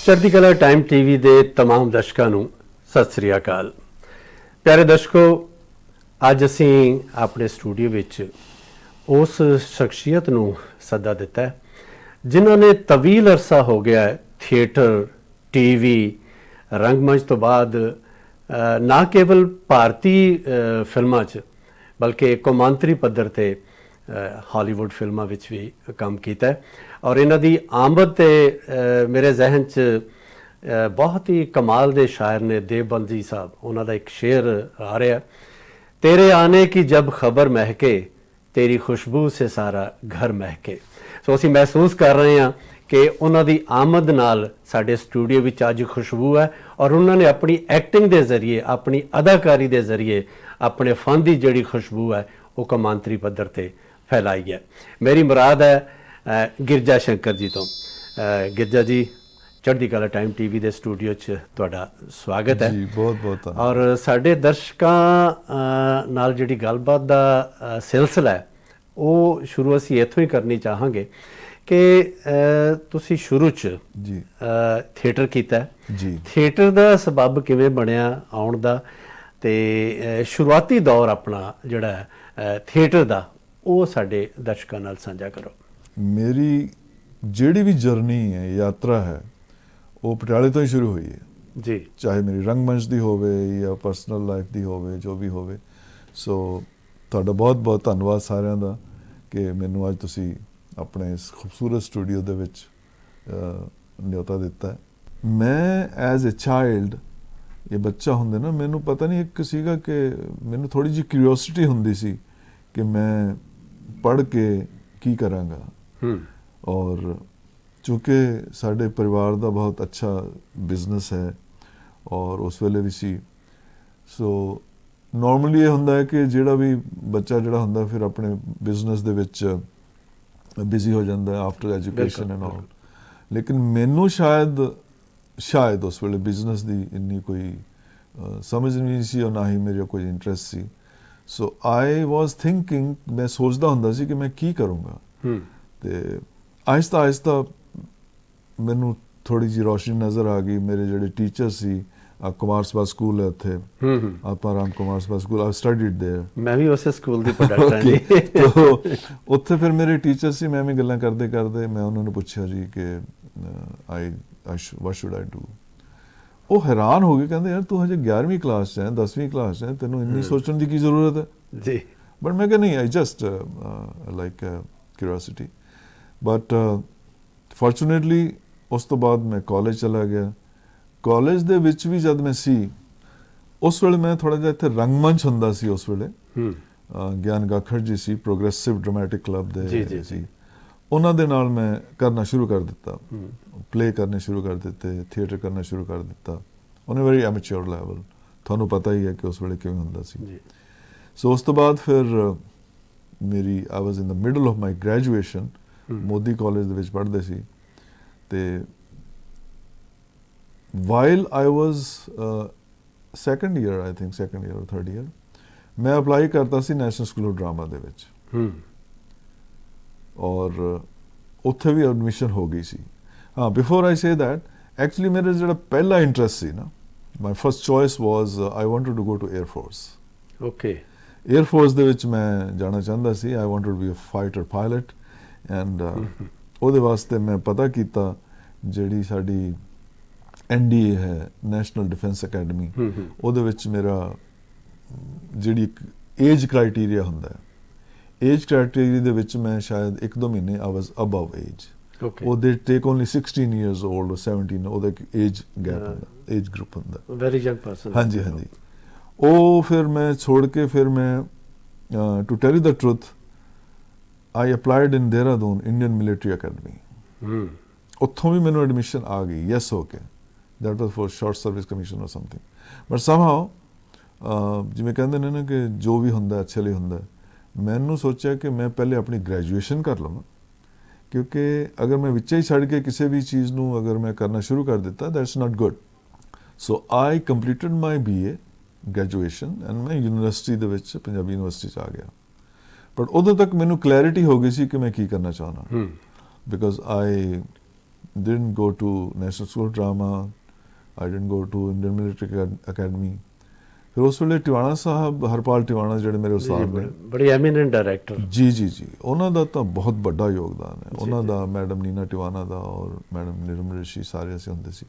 ਚੜ੍ਹਦੀ ਕਲਾ time TV ਦੇ तमाम ਦਰਸ਼ਕਾਂ ਨੂੰ ਸਤਿ ਸ੍ਰੀ ਅਕਾਲ। ਪਿਆਰੇ ਦਰਸ਼ਕੋ, ਅੱਜ ਅਸੀਂ ਆਪਣੇ ਸਟੂਡੀਓ ਵਿੱਚ ਉਸ ਸ਼ਖਸੀਅਤ ਨੂੰ ਸੱਦਾ ਦਿੱਤਾ ਹੈ ਜਿਨ੍ਹਾਂ ਨੇ ਤਵੀਲ ਅਰਸਾ ਹੋ ਗਿਆ ਹੈ ਥੀਏਟਰ, ਟੀਵੀ, ਰੰਗਮੰਚ ਤੋਂ ਬਾਅਦ ਨਾ ਕੇਵਲ ਭਾਰਤੀ ਫਿਲਮਾਂ 'ਚ ਬਲਕਿ ਕੌਮਾਂਤਰੀ ਪੱਧਰ 'ਤੇ ਹਾਲੀਵੁੱਡ ਫਿਲਮਾਂ ਵਿੱਚ ਵੀ ਕੰਮ ਕੀਤਾ ਔਰ ਇਹਨਾਂ ਦੀ ਆਮਦ 'ਤੇ ਮੇਰੇ ਜ਼ਿਹਨ 'ਚ ਬਹੁਤ ਹੀ ਕਮਾਲ ਦੇ ਸ਼ਾਇਰ ਨੇ ਦੇਵਬੰਦੀ ਸਾਹਿਬ, ਉਹਨਾਂ ਦਾ ਇੱਕ ਸ਼ੇਰ ਆ ਰਿਹਾ, ਤੇਰੇ ਆਨੇ ਕੀ ਜਬ ਖਬਰ ਮਹਿਕੇ ਤੇਰੀ ਖੁਸ਼ਬੂ ਸੇ ਸਾਰਾ ਘਰ ਮਹਿਕੇ। ਸੋ ਅਸੀਂ ਮਹਿਸੂਸ ਕਰ ਰਹੇ ਹਾਂ ਕਿ ਉਹਨਾਂ ਦੀ ਆਮਦ ਨਾਲ ਸਾਡੇ ਸਟੂਡੀਓ ਵਿੱਚ ਅੱਜ ਖੁਸ਼ਬੂ ਹੈ ਔਰ ਉਹਨਾਂ ਨੇ ਆਪਣੀ ਐਕਟਿੰਗ ਦੇ ਜ਼ਰੀਏ, ਆਪਣੀ ਅਦਾਕਾਰੀ ਦੇ ਜ਼ਰੀਏ ਆਪਣੇ ਫਨ ਦੀ ਜਿਹੜੀ ਖੁਸ਼ਬੂ ਹੈ ਉਹ ਕੌਮਾਂਤਰੀ ਪੱਧਰ 'ਤੇ ਫੈਲਾਈ ਹੈ। ਮੇਰੀ ਮੁਰਾਦ ਹੈ ਗਿਰਜਾ ਸ਼ੰਕਰ ਜੀ ਤੋਂ। ਗਿਰਜਾ ਜੀ, ਚੜ੍ਹਦੀ ਕਲਾ ਟਾਈਮ ਟੀਵੀ ਦੇ ਸਟੂਡੀਓ 'ਚ ਤੁਹਾਡਾ ਸਵਾਗਤ ਹੈ। ਜੀ ਬਹੁਤ ਬਹੁਤ ਔਰ ਸਾਡੇ ਦਰਸ਼ਕਾਂ ਨਾਲ ਜਿਹੜੀ ਗੱਲਬਾਤ ਦਾ ਸਿਲਸਿਲਾ ਹੈ ਉਹ ਸ਼ੁਰੂ ਅਸੀਂ ਇੱਥੋਂ ਹੀ ਕਰਨੀ ਚਾਹਾਂਗੇ ਕਿ ਤੁਸੀਂ ਸ਼ੁਰੂ 'ਚ ਜੀ ਥੀਏਟਰ ਕੀਤਾ ਜੀ। ਥੀਏਟਰ ਦਾ ਸਬੱਬ ਕਿਵੇਂ ਬਣਿਆ ਆਉਣ ਦਾ ਤੇ ਸ਼ੁਰੂਆਤੀ ਦੌਰ ਆਪਣਾ ਜਿਹੜਾ ਹੈ ਥੀਏਟਰ ਦਾ ਉਹ ਸਾਡੇ ਦਰਸ਼ਕਾਂ ਨਾਲ ਸਾਂਝਾ ਕਰੋ। ਮੇਰੀ ਜਿਹੜੀ ਵੀ ਜਰਨੀ ਹੈ, ਯਾਤਰਾ ਹੈ, ਉਹ ਪਟਿਆਲੇ ਤੋਂ ਹੀ ਸ਼ੁਰੂ ਹੋਈ ਹੈ ਜੀ। ਚਾਹੇ ਮੇਰੀ ਰੰਗਮੰਚ ਦੀ ਹੋਵੇ ਜਾਂ ਪਰਸਨਲ ਲਾਈਫ ਦੀ ਹੋਵੇ, ਜੋ ਵੀ ਹੋਵੇ। ਸੋ ਤੁਹਾਡਾ ਬਹੁਤ ਬਹੁਤ ਧੰਨਵਾਦ ਸਾਰਿਆਂ ਦਾ ਕਿ ਮੈਨੂੰ ਅੱਜ ਤੁਸੀਂ ਆਪਣੇ ਇਸ ਖੂਬਸੂਰਤ ਸਟੂਡੀਓ ਦੇ ਵਿੱਚ ਨਿਯੋਤਾ ਦਿੱਤਾ ਹੈ। ਮੈਂ ਐਜ਼ ਅ ਚਾਈਲਡ, ਇਹ ਬੱਚਾ ਹੁੰਦੇ ਨਾ, ਮੈਨੂੰ ਪਤਾ ਨਹੀਂ ਇੱਕ ਸੀਗਾ ਕਿ ਮੈਨੂੰ ਥੋੜੀ ਜਿਹੀ ਕਿਊਰੀਓਸਿਟੀ ਹੁੰਦੀ ਸੀ ਕਿ ਮੈਂ ਪੜ੍ਹ ਕੇ ਕੀ ਕਰਾਂਗਾ। ਔਰ ਚूँकि ਸਾਡੇ ਪਰਿਵਾਰ ਦਾ ਬਹੁਤ ਅੱਛਾ ਬਿਜ਼ਨਸ ਹੈ ਔਰ ਉਸ ਵੇਲੇ ਵੀ ਸੀ, ਸੋ ਨਾਰਮਲੀ ਇਹ ਹੁੰਦਾ ਹੈ ਕਿ ਜਿਹੜਾ ਵੀ ਬੱਚਾ ਜਿਹੜਾ ਹੁੰਦਾ ਫਿਰ ਆਪਣੇ ਬਿਜ਼ਨਸ ਦੇ ਵਿੱਚ ਬਿਜ਼ੀ ਹੋ ਜਾਂਦਾ ਹੈ ਆਫਟਰ ਐਜੂਕੇਸ਼ਨ ਐਂਡ ਆਲ। ਲੇਕਿਨ ਮੈਨੂੰ ਸ਼ਾਇਦ ਉਸ ਵੇਲੇ ਬਿਜ਼ਨਸ ਦੀ ਇੰਨੀ ਕੋਈ ਸਮਝ ਨਹੀਂ ਸੀ ਔਰ ਨਾ ਹੀ ਮੇਰਾ ਕੋਈ ਇੰਟਰਸਟ ਸੀ। ਸੋ ਆਈ ਵਾਜ਼ ਥਿੰਕਿੰਗ, ਮੈਂ ਸੋਚਦਾ ਹੁੰਦਾ ਸੀ ਕਿ ਮੈਂ ਕੀ ਕਰੂੰਗਾ। ਤੇ ਆਹਿਸਤਾ ਆਹਿਸਤਾ ਮੈਨੂੰ ਥੋੜੀ ਜਿਹੀ ਰੋਸ਼ਨੀ ਨਜ਼ਰ ਆ ਗਈ। ਮੇਰੇ ਜਿਹੜੇ ਟੀਚਰ ਸੀ, ਕੁਮਾਰ ਸਭਾ ਸਕੂਲ ਹੈ ਉੱਥੇ, ਆਪਾਂ ਰਾਮ ਕੁਮਾਰ ਸਭਾ ਸਕੂਲ, ਆਈ ਸਟੱਡੀਡ ਦੇਅਰ। ਮੈਂ ਵੀ ਉਸੇ ਸਕੂਲ ਦੀ ਪ੍ਰੋਡਕਟ ਹਾਂ ਜੀ। ਉੱਥੇ ਫਿਰ ਮੇਰੇ ਟੀਚਰ ਸੀ, ਮੈਂ ਵੀ ਗੱਲਾਂ ਕਰਦੇ ਕਰਦੇ ਮੈਂ ਉਹਨਾਂ ਨੂੰ ਪੁੱਛਿਆ ਜੀ ਕਿ ਵਾਟ ਸ਼ੁਡ ਆਈ ਡੂ। ਉਹ ਹੈਰਾਨ ਹੋ ਗਏ, ਕਹਿੰਦੇ ਯਾਰ ਤੂੰ ਹਜੇ 11ਵੀਂ ਕਲਾਸ 'ਚ ਹੈ, 10ਵੀਂ ਕਲਾਸ 'ਚ ਹੈ, ਤੈਨੂੰ ਇੰਨੀ ਸੋਚਣ ਦੀ ਕੀ ਜ਼ਰੂਰਤ ਹੈ ਜੀ। ਬਟ ਮੈਂ ਕਿਹਾ ਨਹੀਂ, I just like curiosity. But fortunately ਉਸ ਤੋਂ ਬਾਅਦ ਮੈਂ ਕਾਲਜ ਚਲਾ ਗਿਆ। ਕਾਲਜ ਦੇ ਵਿੱਚ ਵੀ ਜਦ ਮੈਂ ਸੀ, ਉਸ ਵੇਲੇ ਮੈਂ ਥੋੜ੍ਹਾ ਜਿਹਾ ਇੱਥੇ ਰੰਗਮੰਚ ਹੁੰਦਾ ਸੀ ਉਸ ਵੇਲੇ, ਗਿਆਨ ਗਾਖੜ ਜੀ ਸੀ, ਪ੍ਰੋਗਰੈਸਿਵ ਡਰਾਮੈਟਿਕ ਕਲੱਬ ਦੇ ਸੀ, ਉਹਨਾਂ ਦੇ ਨਾਲ ਮੈਂ ਕਰਨਾ ਸ਼ੁਰੂ ਕਰ ਦਿੱਤਾ, ਪਲੇ ਕਰਨੇ ਸ਼ੁਰੂ ਕਰ ਦਿੱਤੇ, ਥੀਏਟਰ ਕਰਨਾ ਸ਼ੁਰੂ ਕਰ ਦਿੱਤਾ on a very amateur level. ਤੁਹਾਨੂੰ ਪਤਾ ਹੀ ਹੈ ਕਿ ਉਸ ਵੇਲੇ ਕਿਵੇਂ ਹੁੰਦਾ ਸੀ। ਸੋ ਉਸ ਤੋਂ ਬਾਅਦ ਫਿਰ ਮੇਰੀ I was in the middle of my graduation, Modi college ਦੇ ਵਿੱਚ ਪੜ੍ਹਦੇ ਸੀ। ਤੇ while I was second year, I think second year third year, ਮੈਂ ਅਪਲਾਈ ਕਰਤਾ ਸੀ ਨੈਸ਼ਨਲ ਸਕੂਲ ਆਫ ਡਰਾਮਾ ਦੇ ਵਿੱਚ ਔਰ ਉੱਥੇ ਵੀ ਐਡਮਿਸ਼ਨ ਹੋ ਗਈ ਸੀ। ਹਾਂ, before I say that, actually ਮੇਰਾ ਜਿਹੜਾ ਪਹਿਲਾ ਇੰਟਰਸਟ ਸੀ ਨਾ, my first choice was I wanted to go to air force. Okay. Air force ਦੇ ਵਿੱਚ ਮੈਂ ਜਾਣਾ ਚਾਹੁੰਦਾ ਸੀ। I wanted to be a fighter pilot and ਉਹਦੇ ਵਾਸਤੇ ਮੈਂ ਪਤਾ ਕੀਤਾ, ਜਿਹੜੀ ਸਾਡੀ NDA ਹੈ, ਨੈਸ਼ਨਲ ਡਿਫੈਂਸ ਅਕੈਡਮੀ, ਉਹਦੇ ਵਿੱਚ ਮੇਰਾ ਜਿਹੜੀ ਇੱਕ ਏਜ ਕ੍ਰਾਈਟੀਰੀਆ ਹੁੰਦਾ ਹੈ, ਏਜ ਕ੍ਰਾਈਟੀਰੀਆ ਦੇ ਵਿੱਚ ਮੈਂ ਸ਼ਾਇਦ 1-2 ਮਹੀਨੇ ਆਈ ਵਾਜ਼ ਅਬਵ ਏਜ। ਉਹ they take only 16 years old or 17, ਉਹਦਾ ਇੱਕ ਏਜ ਗੈਪ ਹੁੰਦਾ, ਏਜ ਗਰੁੱਪ ਹੁੰਦਾ, ਵੈਰੀ ਯੰਗ ਪਰਸਨ। ਹਾਂਜੀ ਹਾਂਜੀ। ਉਹ ਫਿਰ ਮੈਂ ਛੋੜ ਕੇ ਫਿਰ ਮੈਂ to tell you the truth, I applied in Dehradun Indian military academy. ਉੱਥੋਂ ਵੀ ਮੈਨੂੰ ਐਡਮਿਸ਼ਨ ਆ ਗਈ, ਯੈਸ ਹੋ ਕੇ। That was for short service commission or something. But somehow ਜਿਵੇਂ ਕਹਿੰਦੇ ਨੇ ਨਾ ਕਿ ਜੋ ਵੀ ਹੁੰਦਾ ਅੱਛੇ ਲਈ ਹੁੰਦਾ, ਮੈਨੂੰ ਸੋਚਿਆ ਕਿ ਮੈਂ ਪਹਿਲੇ ਆਪਣੀ ਗ੍ਰੈਜੂਏਸ਼ਨ ਕਰ ਲਵਾਂ, ਕਿਉਂਕਿ ਅਗਰ ਮੈਂ ਵਿੱਚੇ ਹੀ ਛੱਡ ਕੇ ਕਿਸੇ ਵੀ ਚੀਜ਼ ਨੂੰ ਅਗਰ ਮੈਂ ਕਰਨਾ ਸ਼ੁਰੂ ਕਰ ਦਿੱਤਾ, that's not good. So I completed my BA graduation and ਮੈਂ ਯੂਨੀਵਰਸਿਟੀ ਦੇ ਵਿੱਚ, ਪੰਜਾਬੀ ਯੂਨੀਵਰਸਿਟੀ 'ਚ ਆ ਗਿਆ। ਬਟ ਉਦੋਂ ਤੱਕ ਮੈਨੂੰ ਕਲੈਰਿਟੀ ਹੋ ਗਈ ਸੀ ਕਿ ਮੈਂ ਕੀ ਕਰਨਾ ਚਾਹੁੰਦਾ, because I didn't go to National School of Drama, I didn't go to Indian Military Academy. ਫਿਰ ਉਸ ਵੇਲੇ ਟਿਵਾਣਾ ਸਾਹਿਬ, ਹਰਪਾਲ ਟਿਵਾਣਾ ਜਿਹੜੇ ਮੇਰੇ ਉਸਤਾਦ ਨੇ, ਬੜੇ ਐਮੀਨੈਂਟ ਡਾਇਰੈਕਟਰ। ਜੀ ਜੀ ਜੀ, ਉਹਨਾਂ ਦਾ ਤਾਂ ਬਹੁਤ ਵੱਡਾ ਯੋਗਦਾਨ ਹੈ। ਉਹਨਾਂ ਦਾ, ਮੈਡਮ ਨੀਨਾ ਟਿਵਾਣਾ ਦਾ ਔਰ ਮੈਡਮ ਨਿਰਮਲ ਰਿਸ਼ੀ, ਸਾਰੇ ਅਸੀਂ ਹੁੰਦੇ ਸੀ।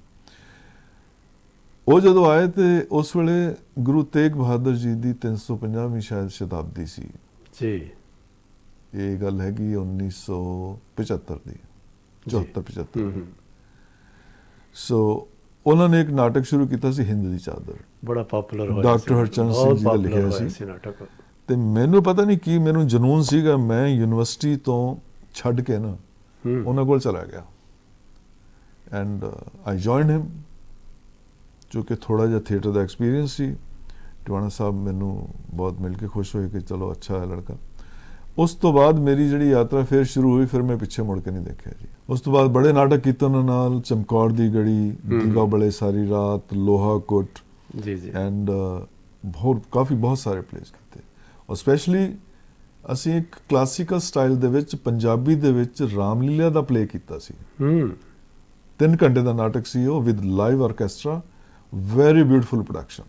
ਉਹ ਜਦੋਂ ਆਏ ਤੇ ਉਸ ਵੇਲੇ ਗੁਰੂ ਤੇਗ ਬਹਾਦਰ ਜੀ ਦੀ 350ਵੀਂ ਸ਼ਾਇਦ ਸ਼ਤਾਬਦੀ ਸੀ ਜੀ। ਇਹ ਗੱਲ ਹੈਗੀ 1975 ਦੀ, 74-75। ਸੋ ਉਹਨਾਂ ਨੇ ਇੱਕ ਨਾਟਕ ਸ਼ੁਰੂ ਕੀਤਾ ਸੀ, ਹਿੰਦ ਦੀ ਚਾਦਰ, ਬੜਾ ਪਪੂਲਰ ਹੋਇਆ, ਡਾਕਟਰ ਹਰਚੰਦ ਸਿੰਘ ਜੀ ਦਾ ਲਿਖਿਆ ਸੀ ਨਾਟਕ। ਤੇ ਮੈਨੂੰ ਪਤਾ ਨਹੀਂ ਕੀ ਮੈਨੂੰ ਜਨੂਨ ਸੀਗਾ, ਮੈਂ ਯੂਨੀਵਰਸਿਟੀ ਤੋਂ ਛੱਡ ਕੇ ਨਾ ਉਹਨਾਂ ਕੋਲ ਚਲਾ ਗਿਆ ਐਂਡ ਆਈ ਜੁਆਇਨਡ ਹਿਮ, ਜੋ ਕਿ ਥੋੜਾ ਜਿਹਾ ਥੀਏਟਰ ਦਾ ਐਕਸਪੀਰੀਅੰਸ ਸੀ। ਟਿਵਾਣਾ ਸਾਹਿਬ ਮੈਨੂੰ ਬਹੁਤ ਮਿਲ ਕੇ ਖੁਸ਼ ਹੋਏ ਕਿ ਚਲੋ ਅੱਛਾ ਹੈ ਲੜਕਾ। ਉਸ ਤੋਂ ਬਾਅਦ ਮੇਰੀ ਜਿਹੜੀ ਯਾਤਰਾ ਫਿਰ ਸ਼ੁਰੂ ਹੋਈ, ਫਿਰ ਮੈਂ ਪਿੱਛੇ ਮੁੜ ਕੇ ਨਹੀਂ ਦੇਖਿਆ ਜੀ। ਉਸ ਤੋਂ ਬਾਅਦ ਬੜੇ ਨਾਟਕ ਕੀਤੇ ਉਹਨਾਂ ਨਾਲ, ਚਮਕੌਰ ਦੀ ਗੜੀ, ਦੀਵਾ ਬਲੇ ਸਾਰੀ ਰਾਤ, ਲੋਹਾ ਕੁੱਟ ਜੀ ਜੀ, ਐਂਡ ਬਹੁਤ ਸਾਰੇ ਪਲੇਸ ਕੀਤੇ। ਔਰ ਸਪੈਸ਼ਲੀ ਅਸੀਂ ਇੱਕ ਕਲਾਸੀਕਲ ਸਟਾਈਲ ਦੇ ਵਿੱਚ, ਪੰਜਾਬੀ ਦੇ ਵਿੱਚ ਰਾਮਲੀਲਾ ਦਾ ਪਲੇ ਕੀਤਾ ਸੀ। 3 ਘੰਟੇ ਦਾ ਨਾਟਕ ਸੀ ਉਹ, with live orchestra, very beautiful production,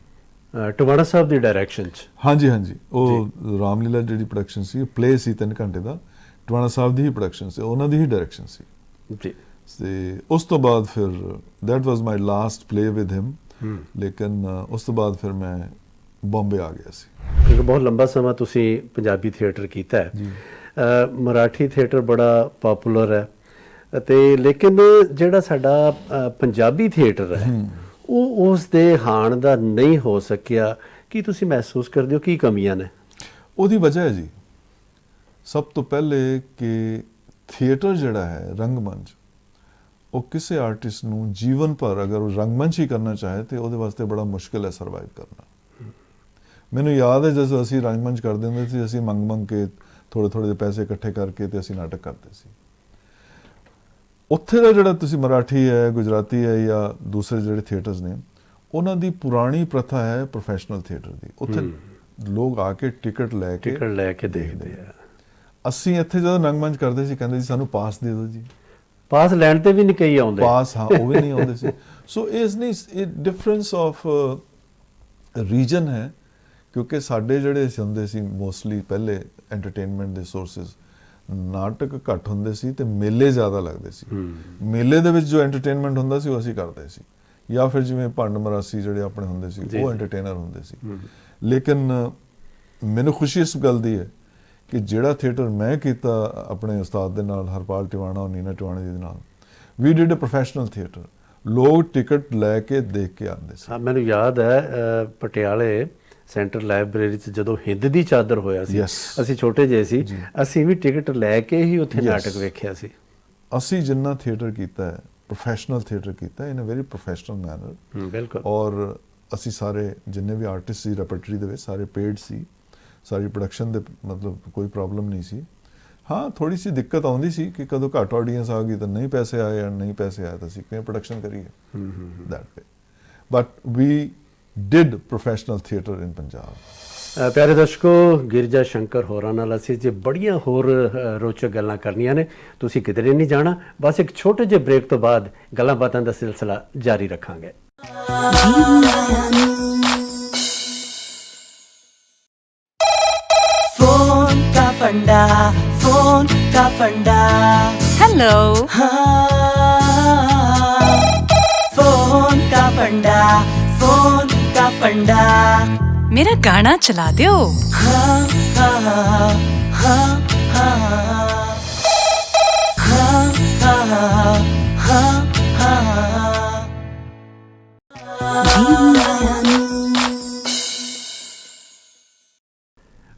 Tiwana Sahib the direction ਚ। ਹਾਂਜੀ ਹਾਂਜੀ, ਉਹ ਰਾਮਲੀਲਾ ਜਿਹੜੀ ਪ੍ਰੋਡਕਸ਼ਨ ਸੀ, ਪਲੇ ਸੀ 3 ਘੰਟੇ ਦਾ, ਟਿਵਾਣਾ ਸਾਹਿਬ ਦੀ ਹੀ ਪ੍ਰੋਡਕਸ਼ਨ ਸੀ, ਉਹਨਾਂ ਦੀ ਹੀ ਡਾਇਰੈਕਸ਼ਨ ਸੀ ਜੀ। ਤੇ ਉਸ ਤੋਂ ਬਾਅਦ ਫਿਰ that was my last play with him. ਲੇਕਿਨ ਉਸ ਤੋਂ ਬਾਅਦ ਫਿਰ ਮੈਂ ਬੰਬੇ ਆ ਗਿਆ ਸੀ। ਕਿਉਂਕਿ ਬਹੁਤ ਲੰਬਾ ਸਮਾਂ ਤੁਸੀਂ ਪੰਜਾਬੀ ਥੀਏਟਰ ਕੀਤਾ ਹੈ। ਮਰਾਠੀ ਥੀਏਟਰ ਬੜਾ ਪਪੂਲਰ ਹੈ ਤੇ ਲੇਕਿਨ ਜਿਹੜਾ ਸਾਡਾ ਪੰਜਾਬੀ ਥੀਏਟਰ ਹੈ ਉਹ ਉਸ ਦੇ ਹਾਣ ਦਾ ਨਹੀਂ ਹੋ ਸਕਿਆ। ਕੀ ਤੁਸੀਂ ਮਹਿਸੂਸ ਕਰਦੇ ਹੋ ਕੀ ਕਮੀਆਂ ਨੇ? ਉਹਦੀ ਵਜ੍ਹਾ ਹੈ ਜੀ, ਸਭ ਤੋਂ ਪਹਿਲੇ ਕਿ ਥੀਏਟਰ ਜਿਹੜਾ ਹੈ, ਰੰਗਮੰਚ, ਉਹ ਕਿਸੇ ਆਰਟਿਸਟ ਨੂੰ ਜੀਵਨ ਭਰ ਅਗਰ ਉਹ ਰੰਗਮੰਚ ਹੀ ਕਰਨਾ ਚਾਹੇ ਤੇ ਉਹਦੇ ਵਾਸਤੇ ਬੜਾ ਮੁਸ਼ਕਿਲ ਹੈ ਸਰਵਾਈਵ ਕਰਨਾ। ਮੈਨੂੰ ਯਾਦ ਹੈ ਜਦੋਂ ਅਸੀਂ ਰੰਗਮੰਚ ਕਰਦੇ ਹੁੰਦੇ ਸੀ, ਅਸੀਂ ਮੰਗ ਕੇ ਥੋੜੇ ਜਿਹੇ ਪੈਸੇ ਇਕੱਠੇ ਕਰਕੇ ਤੇ ਅਸੀਂ ਨਾਟਕ ਕਰਦੇ ਸੀ। ਉੱਥੇ ਦਾ ਜਿਹੜਾ ਤੁਸੀਂ ਮਰਾਠੀ ਹੈ, ਗੁਜਰਾਤੀ ਹੈ ਜਾਂ ਦੂਸਰੇ ਜਿਹੜੇ ਥੀਏਟਰਸ ਨੇ, ਉਹਨਾਂ ਦੀ ਪੁਰਾਣੀ ਪ੍ਰਥਾ ਹੈ ਪ੍ਰੋਫੈਸ਼ਨਲ ਥੀਏਟਰ ਦੀ। ਉੱਥੇ ਲੋਕ ਆ ਕੇ ਟਿਕਟ ਲੈ ਕੇ ਦੇਖਦੇ ਆ। ਅਸੀਂ ਇੱਥੇ ਜਦੋਂ ਰੰਗਮੰਚ ਕਰਦੇ ਸੀ ਕਹਿੰਦੇ ਸੀ ਸਾਨੂੰ ਪਾਸ ਦੇ ਦਿਓ ਜੀ। ਪਾਸ ਲੈਣ ਤੇ ਵੀ ਨਹੀਂ ਕਈ ਆਉਂਦੇ। ਪਾਸ, ਹਾਂ, ਉਹ ਵੀ ਨਹੀਂ ਆਉਂਦੇ ਸੀ। ਸੋ ਇਹ ਡਿਫਰੈਂਸ ਆਫ ਰੀਜਨ ਹੈ, ਕਿਉਂਕਿ ਸਾਡੇ ਜਿਹੜੇ ਹੁੰਦੇ ਸੀ ਮੋਸਟਲੀ ਪਹਿਲੇ ਐਂਟਰਟੇਨਮੈਂਟ ਦੇ ਸੋਰਸਿਸ, ਨਾਟਕ ਘੱਟ ਹੁੰਦੇ ਸੀ ਤੇ ਮੇਲੇ ਜ਼ਿਆਦਾ ਲੱਗਦੇ ਸੀ। ਮੇਲੇ ਦੇ ਵਿੱਚ ਜੋ ਐਂਟਰਟੇਨਮੈਂਟ ਹੁੰਦਾ ਸੀ ਉਹ ਅਸੀਂ ਕਰਦੇ ਸੀ, ਜਾਂ ਫਿਰ ਜਿਵੇਂ ਭੰਡ ਮਰਾਸੀ ਜਿਹੜੇ ਆਪਣੇ ਹੁੰਦੇ ਸੀ ਉਹ ਐਂਟਰਟੇਨਰ ਹੁੰਦੇ ਸੀ। ਲੇਕਿਨ ਮੈਨੂੰ ਖੁਸ਼ੀ ਇਸ ਗੱਲ ਦੀ ਹੈ ਕਿ ਜਿਹੜਾ ਥੀਏਟਰ ਮੈਂ ਕੀਤਾ ਆਪਣੇ ਉਸਤਾਦ ਦੇ ਨਾਲ, ਹਰਪਾਲ ਟਿਵਾਣਾ ਔਰ ਨੀਨਾ ਟਿਵਾਣਾ ਜੀ ਦੇ ਨਾਲ, we did a professional theatre. ਲੋਕ ਟਿਕਟ ਲੈ ਕੇ ਦੇਖ ਕੇ ਆਉਂਦੇ ਸੀ। ਮੈਨੂੰ ਯਾਦ ਹੈ ਪਟਿਆਲੇ ਸੈਂਟਰ ਲਾਇਬ੍ਰੇਰੀ 'ਚ ਜਦੋਂ ਹਿੰਦ ਦੀ ਚਾਦਰ ਹੋਇਆ ਸੀ, ਅਸੀਂ ਛੋਟੇ ਜਿਹੇ ਸੀ, ਅਸੀਂ ਵੀ ਟਿਕਟ ਲੈ ਕੇ ਹੀ ਉੱਥੇ ਨਾਟਕ ਵੇਖਿਆ ਸੀ। ਅਸੀਂ ਜਿੰਨਾ ਥੀਏਟਰ ਕੀਤਾ ਹੈ, ਪ੍ਰੋਫੈਸ਼ਨਲ ਥੀਏਟਰ ਕੀਤਾ ਇਨ ਅ ਵੈਰੀ ਪ੍ਰੋਫੈਸ਼ਨਲ ਮੈਨਰ। ਬਿਲਕੁਲ। ਔਰ ਅਸੀਂ ਸਾਰੇ ਜਿੰਨੇ ਵੀ ਆਰਟਿਸਟ ਸੀ ਰੈਪਰਟਰੀ ਦੇ ਵਿੱਚ, ਸਾਰੇ ਪੇਡ ਸੀ, ਸਾਰੀ ਪ੍ਰੋਡਕਸ਼ਨ ਦੇ ਮਤਲਬ ਕੋਈ ਪ੍ਰੋਬਲਮ ਨਹੀਂ ਸੀ। ਹਾਂ, ਥੋੜੀ ਸੀ ਦਿੱਕਤ ਆਉਂਦੀ ਸੀ ਕਿ ਕਦੋਂ ਘੱਟ ਆਡੀਅנס ਆ ਗਈ ਤਾਂ ਨਹੀਂ ਪੈਸੇ ਆਏ, ਜਾਂ ਨਹੀਂ ਪੈਸੇ ਆਏ ਤਾਂ ਅਸੀਂ ਕਿਵੇਂ ਪ੍ਰੋਡਕਸ਼ਨ ਕਰੀਏ, that way. But we did professional theatre in Punjab. ਪਿਆਰੇ ਦਰਸ਼ਕੋ, ਗਿਰਜਾ ਸ਼ੰਕਰ ਹੋਰਾਂ ਨਾਲ ਅਸੀਂ ਜੇ ਬੜੀਆਂ ਹੋਰ ਰੋਚਕ ਗੱਲਾਂ ਕਰਨੀਆਂ ਨੇ, ਤੁਸੀਂ ਕਿਧਰੇ ਨਹੀਂ ਜਾਣਾ। ਬਸ ਇੱਕ ਛੋਟੇ ਜਿਹੇ ਬ੍ਰੇਕ ਤੋਂ ਬਾਅਦ ਗੱਲਾਂ ਬਾਤਾਂ ਦਾ ਸਿਲਸਿਲਾ ਜਾਰੀ ਰੱਖਾਂਗੇ। फोन का फंडा। हेलो। फोन का फंडा। मेरा गाना चला दो।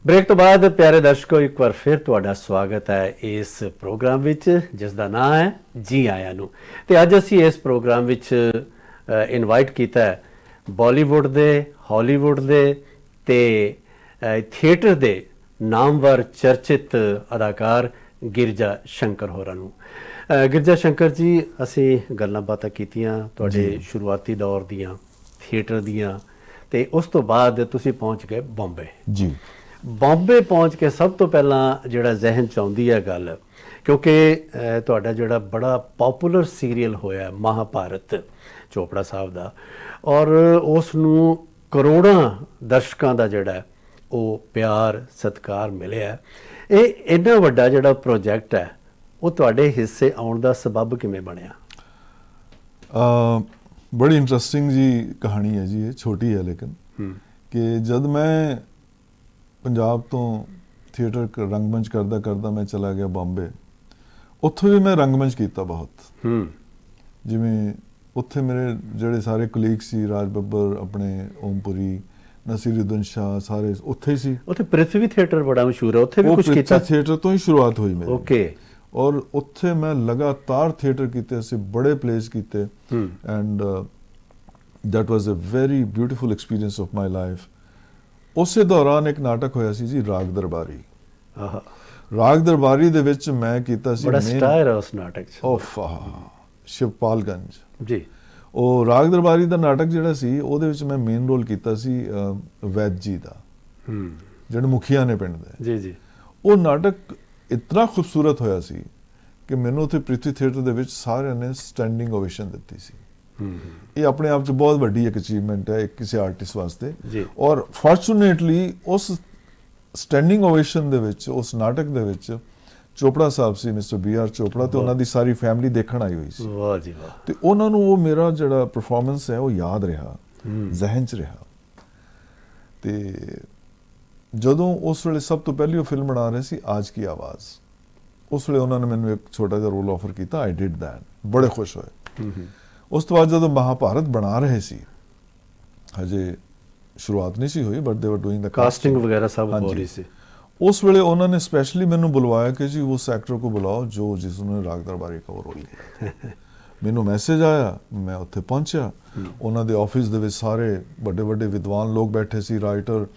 ਬ੍ਰੇਕ ਤੋਂ ਬਾਅਦ ਪਿਆਰੇ ਦਰਸ਼ਕੋ, ਇੱਕ ਵਾਰ ਫਿਰ ਤੁਹਾਡਾ ਸਵਾਗਤ ਹੈ ਇਸ ਪ੍ਰੋਗਰਾਮ ਵਿੱਚ ਜਿਸ ਦਾ ਨਾਮ ਹੈ ਜੀ ਆਇਆਂ ਨੂੰ। ਤੇ ਅੱਜ ਅਸੀਂ ਇਸ ਪ੍ਰੋਗਰਾਮ ਵਿੱਚ ਇਨਵਾਈਟ ਕੀਤਾ ਹੈ ਬਾਲੀਵੁੱਡ ਦੇ, ਹਾਲੀਵੁੱਡ ਦੇ ਤੇ ਥੀਏਟਰ ਦੇ ਨਾਮਵਰ ਚਰਚਿਤ ਅਦਾਕਾਰ ਗਿਰਜਾ ਸ਼ੰਕਰ ਹੋਰਾਂ ਨੂੰ। ਗਿਰਜਾ ਸ਼ੰਕਰ ਜੀ, ਅਸੀਂ ਗੱਲਾਂ ਬਾਤਾਂ ਕੀਤੀਆਂ ਤੁਹਾਡੇ ਸ਼ੁਰੂਆਤੀ ਦੌਰ ਦੀਆਂ, ਥੀਏਟਰ ਦੀਆਂ, ਤੇ ਉਸ ਤੋਂ ਬਾਅਦ ਤੁਸੀਂ ਪਹੁੰਚ ਗਏ ਬੰਬੇ। ਜੀ। ਬੰਬੇ ਪਹੁੰਚ ਕੇ ਸਭ ਤੋਂ ਪਹਿਲਾਂ ਜਿਹੜਾ ਜ਼ਿਹਨ 'ਚ ਆਉਂਦੀ ਹੈ ਗੱਲ ਕਿਉਂਕਿ ਤੁਹਾਡਾ ਜਿਹੜਾ ਬੜਾ ਪਪੂਲਰ ਸੀਰੀਅਲ ਹੋਇਆ ਮਹਾਭਾਰਤ ਚੋਪੜਾ ਸਾਹਿਬ ਦਾ, ਔਰ ਉਸ ਨੂੰ ਕਰੋੜਾਂ ਦਰਸ਼ਕਾਂ ਦਾ ਜਿਹੜਾ ਹੈ ਉਹ ਪਿਆਰ ਸਤਿਕਾਰ ਮਿਲਿਆ। ਇਹ ਇੰਨਾ ਵੱਡਾ ਜਿਹੜਾ ਪ੍ਰੋਜੈਕਟ ਹੈ ਉਹ ਤੁਹਾਡੇ ਹਿੱਸੇ ਆਉਣ ਦਾ ਸਬਬ ਕਿਵੇਂ ਬਣਿਆ? ਬੜੀ ਇੰਟਰਸਟਿੰਗ ਜੀ ਕਹਾਣੀ ਹੈ ਜੀ, ਇਹ ਛੋਟੀ ਹੈ ਲੇਕਿਨ ਕਿ ਜਦ ਮੈਂ ਪੰਜਾਬ ਤੋਂ ਥੀਏਟਰ ਰੰਗਮੰਚ ਕਰਦਾ ਕਰਦਾ ਮੈਂ ਚਲਾ ਗਿਆ ਬੰਬੇ, ਉੱਥੋਂ ਵੀ ਮੈਂ ਰੰਗਮੰਚ ਕੀਤਾ ਬਹੁਤ। ਜਿਵੇਂ ਉੱਥੇ ਮੇਰੇ ਜਿਹੜੇ ਸਾਰੇ ਕੁਲੀਗ ਸੀ, ਰਾਜ ਬੱਬਰ, ਆਪਣੇ ਓਮਪੁਰੀ, ਨਸੀਰੁद्दीन ਸ਼ਾਹ, ਸਾਰੇ ਉੱਥੇ ਹੀ ਸੀ। ਉੱਥੇ ਪ੍ਰਿਥਵੀ ਥੀਏਟਰ ਬੜਾ ਮਸ਼ਹੂਰ ਹੈ, ਉੱਥੇ ਵੀ ਕੁਝ ਕੀਤਾ? ਥੀਏਟਰ ਤੋਂ ਹੀ ਸ਼ੁਰੂਆਤ ਹੋਈ ਮੇਰੀ। ਓਕੇ। ਔਰ ਉੱਥੇ ਮੈਂ ਲਗਾਤਾਰ ਥੀਏਟਰ ਕੀਤੇ, ਅਸੀਂ ਬੜੇ ਪਲੇਸ ਕੀਤੇ and that was a very beautiful experience of my life। ਉਸੇ ਦੌਰਾਨ ਇੱਕ ਨਾਟਕ ਹੋਇਆ ਸੀ ਜੀ, ਰਾਗ ਦਰਬਾਰੀ। ਰਾਗ ਦਰਬਾਰੀ ਦੇ ਵਿੱਚ ਮੈਂ ਕੀਤਾ ਸੀ, ਬੜਾ ਸਟਾਰ ਹੈ ਉਸ ਨਾਟਕ 'ਚ। ਸ਼ਿਵਪਾਲਗੰਜ ਜੀ। ਉਹ ਰਾਗ ਦਰਬਾਰੀ ਦਾ ਨਾਟਕ ਜਿਹੜਾ ਸੀ ਉਹਦੇ ਵਿੱਚ ਮੈਂ ਮੇਨ ਰੋਲ ਕੀਤਾ ਸੀ ਵੈਦ ਜੀ ਦਾ, ਜਿਹੜੇ ਮੁਖੀਆ ਨੇ ਪਿੰਡ ਦੇ। ਜੀ ਜੀ। ਉਹ ਨਾਟਕ ਇਤਨਾ ਖੂਬਸੂਰਤ ਹੋਇਆ ਸੀ ਕਿ ਮੈਨੂੰ ਉੱਥੇ ਪ੍ਰਿਥਵੀ ਥੀਏਟਰ ਦੇ ਵਿੱਚ ਸਾਰਿਆਂ ਨੇ ਸਟੈਂਡਿੰਗ ਓਵੇਸ਼ਨ ਦਿੱਤੀ ਸੀ। ਇਹ ਆਪਣੇ ਆਪ 'ਚ ਬਹੁਤ ਵੱਡੀ ਇੱਕ ਅਚੀਵਮੈਂਟ ਹੈ ਇੱਕ ਕਿਸੇ ਆਰਟਿਸਟ ਵਾਸਤੇ। ਔਰ ਫੋਰਚੂਨੇਟਲੀ ਉਸ ਸਟੈਂਡਿੰਗ ਓਵੇਸ਼ਨ ਦੇ ਵਿੱਚ, ਉਸ ਨਾਟਕ ਦੇ ਵਿੱਚ ਚੋਪੜਾ ਸਾਹਿਬ ਸੀ, ਮਿਸਟਰ BR ਚੋਪੜਾ, ਤੇ ਉਹਨਾਂ ਦੀ ਸਾਰੀ ਫੈਮਿਲੀ ਦੇਖਣ ਆਈ ਹੋਈ ਸੀ। ਵਾਹ ਜੀ ਵਾਹ। ਤੇ ਉਹਨਾਂ ਨੂੰ ਉਹ ਮੇਰਾ ਜਿਹੜਾ ਪਰਫਾਰਮੈਂਸ ਹੈ ਉਹ ਯਾਦ ਰਿਹਾ, ਜ਼ਿਹਨ 'ਚ ਰਿਹਾ। ਤੇ ਜਦੋਂ ਉਸ ਵੇਲੇ ਸਭ ਤੋਂ ਪਹਿਲੀ ਉਹ ਫਿਲਮ ਬਣਾ ਰਹੇ ਸੀ, ਆਜ ਕੀ ਆਵਾਜ਼, ਉਸ ਵੇਲੇ ਉਹਨਾਂ ਨੇ ਮੈਨੂੰ ਇੱਕ ਛੋਟਾ ਜਿਹਾ ਰੋਲ ਆਫਰ ਕੀਤਾ। ਆਈ ਡਿਡ ਦੈਟ, ਬੜੇ ਖੁਸ਼ ਹੋਏ। ਉਸ ਤੋਂ ਬਾਅਦ ਜਦੋਂ ਮਹਾਭਾਰਤ ਬਣਾ ਰਹੇ ਸੀ, ਹਜੇ ਸ਼ੁਰੂਆਤ ਨਹੀਂ ਸੀ ਹੋਈ, ਬਟ ਦੇ ਵਰ ਡੂਇੰਗ ਦ ਕਾਸਟਿੰਗ ਵਗੈरह सब हो रही ਸੀ। उस वेले उन्होंने स्पेशली मैंने बुलवाया कि जी उस एक्टर को बुलाओ जो जिसने राग दरबारी का वो रोल किया। मैनू मैसेज आया, मैं उत्थे पहुंचा। उन्होंने दे ऑफिस दे विच सारे बड़े बड़े विद्वान लोग बैठे सी, राइटर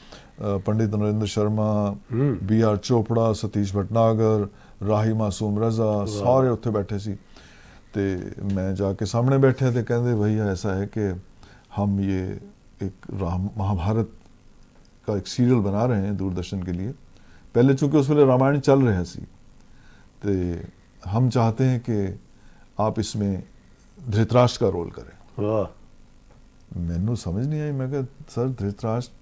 पंडित नरेंद्र शर्मा, BR चोपड़ा, सतीश भटनागर, राही मासूम रजा, सारे उत्थे बैठे सी। ते मैं जाके सामने बैठे तो कहते भैया ऐसा है कि हम ये एक महाभारत का एक सीरियल बना रहे हैं दूरदर्शन के लिए। पहले चूंकि उस वेले रामायण चल रहा सी, तो हम चाहते हैं कि आप इसमें धृतराष्ट्र का रोल करें। मैनू समझ नहीं आई, मैं कहा सर धृतराष्ट्र,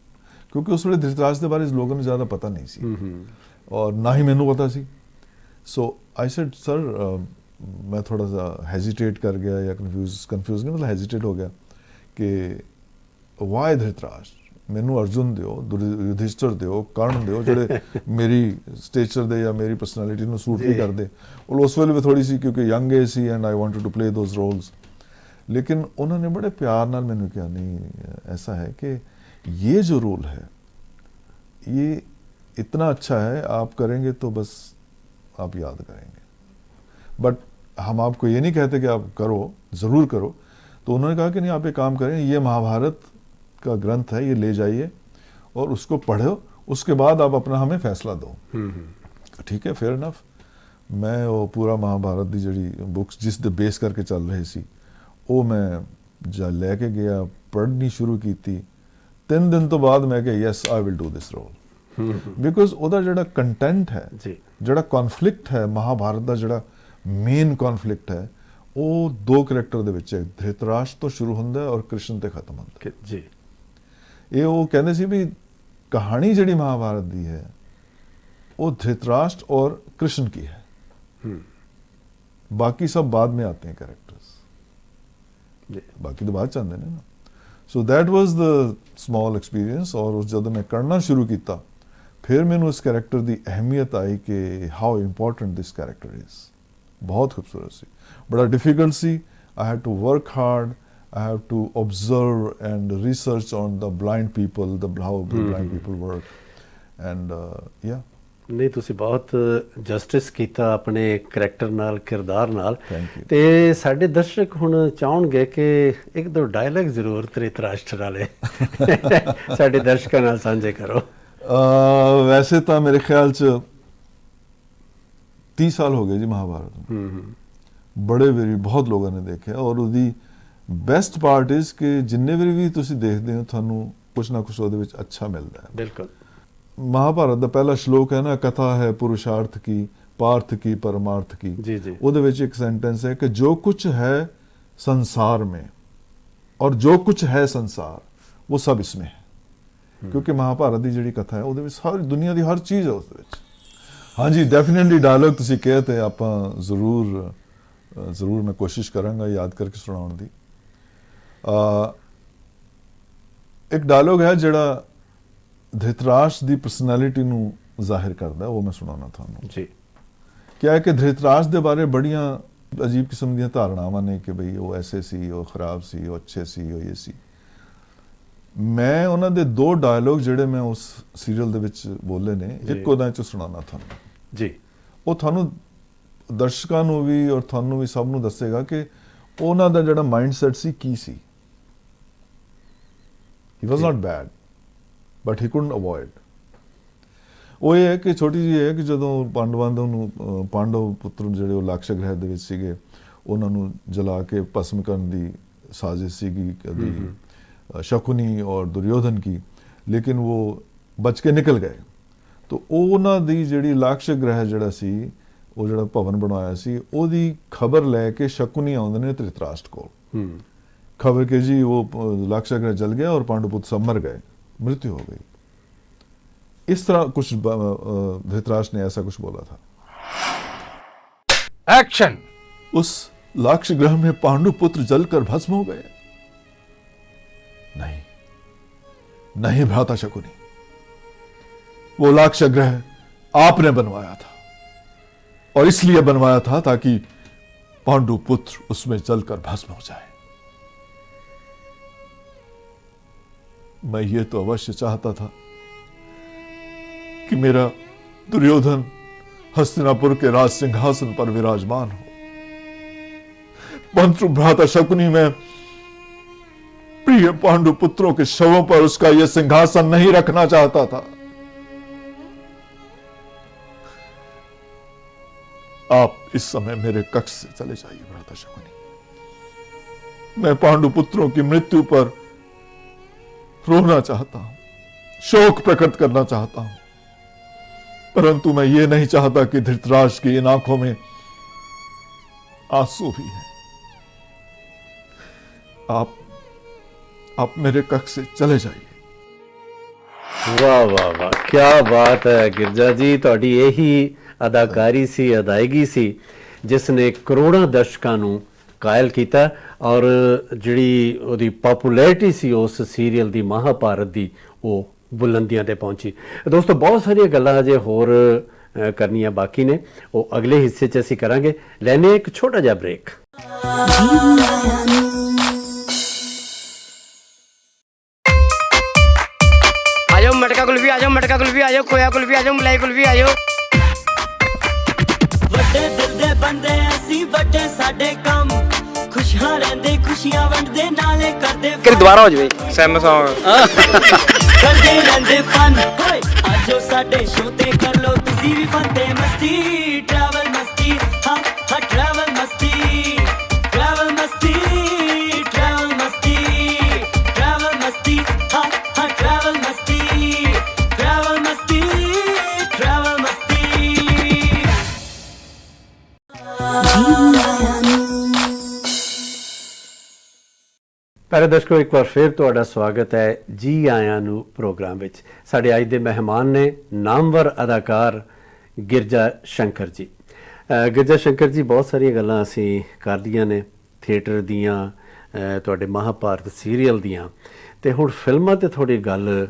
क्योंकि उस वेले धृतराष्ट्र के बारे लोगों ने ज़्यादा पता नहीं सी और ना ही मैनू पता सी। सो आई सेड सर, मैं थोड़ा सा हेजिटेट कर गया या कंफ्यूज नहीं, मतलब हेजिटेट हो गया कि वाई धृतराष्ट्र, मैनू अर्जुन दिओ, युधिष्ठिर दिओ, कर्ण दिओ, ਜਿਹੜੇ ਮੇਰੀ ਸਟੇਚਰ ਦੇ ਜਾਂ ਮੇਰੀ ਪਰਸਨੈਲਿਟੀ ਨੂੰ ਸੂਟ ਨਹੀਂ ਕਰਦੇ। और उस वेले भी थोड़ी सी क्योंकि यंग एज सी and I wanted to play those roles. लेकिन उन्होंने बड़े प्यार नाल मैनू कहा नहीं, ऐसा है कि ये जो रोल है ये इतना अच्छा है, आप करेंगे तो बस आप याद करेंगे, बट हम आपको ये नहीं कहते कि आप करो, ज़रूर करो। तो उन्होंने कहा कि नहीं, आप एक काम करें, ये महाभारत का ग्रंथ है, ये ले जाइए और उसको पढ़ो, उसके बाद आप अपना हमें फैसला दो। ठीक है, फेयर इनफ। मैं वो पूरा महाभारत दी जड़ी बुक्स जिस दे बेस करके चल रही सी, वो मैं लैके गया, पढ़नी शुरू की। 3 दिन तो बाद मैं कहा yes I will do this role, because ਉਹਦਾ ਜਿਹੜਾ ਕੰਟੈਂਟ ਹੈ, ਜਿਹੜਾ ਕਨਫਲਿਕਟ ਹੈ महाभारत ਦਾ, ਜਿਹੜਾ ਮੇਨ ਕਨਫਲਿਕਟ ਹੈ, ਉਹ 2 ਕਰੈਕਟਰ ਦੇ ਵਿੱਚ ਹੈ। ਧ੍ਰਿਤਰਾਸ਼ਟਰ ਤੋਂ ਸ਼ੁਰੂ ਹੁੰਦਾ ਹੈ ਔਰ ਕ੍ਰਿਸ਼ਨ ਤੇ ਖਤਮ ਹੁੰਦਾ ਹੈ ਜੀ। ਇਹ ਉਹ ਕਹਿੰਦੇ ਸੀ ਵੀ ਕਹਾਣੀ ਜਿਹੜੀ महाभारत ਦੀ ਹੈ वो धृतराष्ट्र और कृष्ण की है, बाकी सब बाद में आते हैं कैरेक्टर्स, बाकी तो बाद च आते हैं ना। So that was the small experience. और उस जब मैं करना शुरू किया, फिर मैंने उस कैरेक्टर की अहमियत आई कि how important this character is. बहुत खूबसूरत सी, बड़ा डिफिकल्ट सी। I have to work hard, I have to observe and research on the blind people, how the blind people work, and yeah। ਨਹੀਂ, ਤੁਸੀਂ ਬਹੁਤ ਜਸਟਿਸ ਕੀਤਾ ਆਪਣੇ ਕਰੈਕਟਰ ਨਾਲ, ਕਿਰਦਾਰ ਨਾਲ। ਤੇ ਸਾਡੇ ਦਰਸ਼ਕ ਹੁਣ ਚਾਹਣਗੇ ਕਿ ਇੱਕ ਦੋ ਡਾਇਲੌਗ ਜ਼ਰੂਰ ਧ੍ਰਿਤਰਾਸ਼ਟਰ ਵਾਲੇ ਸਾਡੇ ਦਰਸ਼ਕਾਂ ਨਾਲ ਸਾਂਝੇ ਕਰੋ। ਵੈਸੇ ਤਾਂ ਮੇਰੇ ਖਿਆਲ 'ਚ 30 ਸਾਲ ਹੋ ਗਏ ਜੀ महाभारत ਨੂੰ। ਬੜੇ ਵਾਰੀ ਬਹੁਤ ਲੋਕਾਂ ਨੇ ਦੇਖਿਆ, ਔਰ ਉਹਦੀ ਬੈਸਟ ਪਾਰਟ ਇਜ਼ ਕਿ ਜਿੰਨੇ ਵਾਰੀ ਵੀ ਤੁਸੀਂ ਦੇਖਦੇ ਹੋ ਤੁਹਾਨੂੰ ਕੁਛ ਨਾ ਕੁਛ ਉਹਦੇ ਵਿੱਚ ਅੱਛਾ ਮਿਲਦਾ ਹੈ। ਬਿਲਕੁਲ। महाभारत का पहला श्लोक है ना, कथा है पुरुषार्थ की, पार्थ की परमार्थ की जी जी ਉਹਦੇ ਵਿੱਚ ਇੱਕ ਸੈਂਟੈਂਸ ਹੈ ਕਿ ਜੋ ਕੁਛ ਹੈ संसार में और जो कुछ है संसार वो सब इसमें है क्योंकि महाभारत ਦੀ ਜਿਹੜੀ ਕਥਾ ਹੈ ਉਹਦੇ ਵਿੱਚ ਸਾਰੀ ਦੁਨੀਆ ਦੀ ਹਰ ਚੀਜ਼ ਹੈ ਉਸ ਦੇ ਵਿੱਚ। ਹਾਂਜੀ ਡੈਫੀਨਿਟਲੀ ਡਾਇਲੌਗ ਤੁਸੀਂ ਕਹੇ ਤੇ ਆਪਾਂ ਜ਼ਰੂਰ ਮੈਂ ਕੋਸ਼ਿਸ਼ ਕਰਾਂਗਾ ਯਾਦ ਕਰਕੇ ਸੁਣਾਉਣ ਦੀ। ਇੱਕ ਡਾਇਲੌਗ ਹੈ ਜਿਹੜਾ ਧ੍ਰਿਤਰਾਸ਼ਟਰ ਦੀ ਪਰਸਨੈਲਿਟੀ ਨੂੰ ਜ਼ਾਹਿਰ ਕਰਦਾ, ਉਹ ਮੈਂ ਸੁਣਾਉਣਾ ਤੁਹਾਨੂੰ ਜੀ। ਕਿਹਾ ਹੈ ਕਿ ਧ੍ਰਿਤਰਾਸ਼ਟਰ ਦੇ ਬਾਰੇ ਬੜੀਆਂ ਅਜੀਬ ਕਿਸਮ ਦੀਆਂ ਧਾਰਨਾਵਾਂ ਨੇ ਕਿ ਬਈ ਉਹ ਐਸੇ ਸੀ, ਉਹ ਖਰਾਬ ਸੀ, ਉਹ ਅੱਛੇ ਸੀ, ਉਹ ਇਹ ਸੀ। ਮੈਂ ਉਹਨਾਂ ਦੇ 2 ਡਾਇਲੌਗ ਜਿਹੜੇ ਮੈਂ ਉਸ ਸੀਰੀਅਲ ਦੇ ਵਿੱਚ ਬੋਲੇ ਨੇ, ਇੱਕ ਉਹਦਾ ਚ ਸੁਣਾਉਣਾ ਤੁਹਾਨੂੰ ਜੀ। ਉਹ ਤੁਹਾਨੂੰ ਦਰਸ਼ਕਾਂ ਨੂੰ ਵੀ ਔਰ ਤੁਹਾਨੂੰ ਵੀ ਸਭ ਨੂੰ ਦੱਸੇਗਾ ਕਿ ਉਹਨਾਂ ਦਾ ਜਿਹੜਾ mindset C Ki C. He was not bed but he couldn't avoid. ਉਹ ਇਹ ਹੈ ਕਿ ਛੋਟੀ ਜਿਹੀ ਹੈ ਕਿ ਜਦੋਂ ਪਾਂਡਵ ਪੁੱਤਰ ਜਿਹੜੇ ਉਹ ਲਾਕਸ਼ ਗ੍ਰਹਿ ਦੇ ਵਿੱਚ ਸੀਗੇ, ਉਹਨਾਂ ਨੂੰ ਜਲਾ ਕੇ ਭਸਮ ਕਰਨ ਦੀ ਸਾਜ਼ਿਸ਼ ਸੀਗੀ ਕਦੀ शकुनी और दुर्योधन की, लेकिन वो बच के निकल गए। तो ਉਹਨਾਂ ਦੀ ਜਿਹੜੀ ਲਾਕਸ਼ ਗ੍ਰਹਿ ਜਿਹੜਾ ਸੀ, ਉਹ ਜਿਹੜਾ ਭਵਨ ਬਣਾਇਆ ਸੀ, ਉਹਦੀ ਖਬਰ ਲੈ ਕੇ ਸ਼ਕੁਨੀ ਆਉਂਦੇ ਨੇ ਧ੍ਰਿਤਰਾਸ਼ਟਰ ਕੋਲ। ਖਬਰ ਕਿ ਜੀ ਉਹ ਲਾਕਸ਼ ਗ੍ਰਹਿ ਜਲ ਗਿਆ और पांडु पुत्र सब मर गए, मृत्यु हो गई। इस तरह कुछ धृतराष्ट्र ने ऐसा कुछ बोला था। एक्शन। उस लाक्ष ग्रह में पांडु पुत्र जलकर भस्म हो गए। नहीं भ्राता शकुनी, वो लाक्ष ग्रह आपने बनवाया था और इसलिए बनवाया था ताकि पांडु पुत्र उसमें जलकर भस्म हो जाए। मैं ये तो अवश्य चाहता था कि मेरा दुर्योधन हस्तिनापुर के राज सिंहासन पर विराजमान हो, परंतु भ्राता शकुनी में प्रिय पांडु पुत्रों के शवों पर उसका यह सिंहासन नहीं रखना चाहता था। आप इस समय मेरे कक्ष से चले जाइए भ्राता शकुनी। मैं पांडु पुत्रों की मृत्यु पर रोना चाहता हूं, शोक प्रकट करना चाहता हूं, परंतु मैं ये नहीं चाहता कि धृतराष्ट्र की इन आंखों में आंसू भी है। आप मेरे कक्ष से चले जाइए। वाह वाह वाह, क्या बात है गिरजा जी। ਤੁਹਾਡੀ ਇਹੀ ਅਦਾਕਾਰੀ ਸੀ, ਅਦਾਇਗੀ ਸੀ ਜਿਸ ਨੇ ਕਰੋੜਾਂ ਦਰਸ਼ਕਾਂ ਨੂੰ ਕਾਇਲ ਕੀਤਾ ਔਰ ਜਿਹੜੀ ਉਹਦੀ ਪਪੂਲੈਰਿਟੀ ਸੀ ਉਸ ਸੀਰੀਅਲ ਦੀ, ਮਹਾਭਾਰਤ ਦੀ, ਉਹ ਬੁਲੰਦੀਆਂ ਤੇ ਪਹੁੰਚੀ। ਦੋਸਤੋ ਬਹੁਤ ਸਾਰੀਆਂ ਗੱਲਾਂ ਅਜੇ ਹੋਰ ਕਰਨੀਆਂ ਬਾਕੀ ਨੇ, ਉਹ ਅਗਲੇ ਹਿੱਸੇ 'ਚ ਅਸੀਂ ਕਰਾਂਗੇ। ਲੈਣੇ ਇੱਕ ਛੋਟਾ ਜਿਹਾ ਬ੍ਰੇਕ। मटका कुल्फी आ जाओ, मटका कुल्फी आ जाओ, खोया कुल्फी आ जाओ, मलाई कुल्फी आ जाओ। ਵੱਡੇ ਦਿਲ ਦੇ ਬੰਦੇ ਅਸੀਂ, ਵੱਡੇ ਸਾਡੇ ਕੰਮ, ਖੁਸ਼ੀਆਂ ਰਹਿੰਦੇ, ਖੁਸ਼ੀਆਂ ਵੰਡਦੇ, ਨਾਲੇ ਕਰਦੇ ਕਿ ਦੁਬਾਰਾ ਹੋ ਜਾਵੇ ਸੈਮ ਸੌਂਗ। ਕਰਦੇ ਰਹਿੰਦੇ ਫਨ। ਆਜੋ ਸਾਡੇ ਸ਼ੋਅ ਤੇ ਕਰ ਲੋ ਤੁਸੀਂ ਵੀ ਫਨ ਤੇ ਮਸਤੀ। ਟਰੈਵਲ ਮਸਤੀ, ਹਾਂ ਹਾਂ ਟਰੈਵਲ ਮਸਤੀ, ਟਰੈਵਲ ਮਸਤੀ, ਟਰੈਵਲ ਮਸਤੀ, ਟਰੈਵਲ ਮਸਤੀ, ਹਾਂ ਹਾਂ ਟਰੈਵਲ ਮਸਤੀ, ਟਰੈਵਲ ਮਸਤੀ, ਟਰੈਵਲ ਮਸਤੀ। ਪਿਆਰੇ ਦਰਸ਼ਕੋ, ਇੱਕ ਵਾਰ ਫਿਰ ਤੁਹਾਡਾ ਸਵਾਗਤ ਹੈ ਜੀ ਆਇਆਂ ਨੂੰ ਪ੍ਰੋਗਰਾਮ ਵਿੱਚ। ਸਾਡੇ ਅੱਜ ਦੇ ਮਹਿਮਾਨ ਨੇ ਨਾਮਵਰ ਅਦਾਕਾਰ ਗਿਰਜਾ ਸ਼ੰਕਰ ਜੀ। ਗਿਰਜਾ ਸ਼ੰਕਰ ਜੀ, ਬਹੁਤ ਸਾਰੀਆਂ ਗੱਲਾਂ ਅਸੀਂ ਕਰਦੀਆਂ ਨੇ ਥੀਏਟਰ ਦੀਆਂ, ਤੁਹਾਡੇ ਮਹਾਭਾਰਤ ਸੀਰੀਅਲ ਦੀਆਂ, ਤੇ ਹੁਣ ਫਿਲਮਾਂ ਤੇ ਥੋੜੀ ਗੱਲ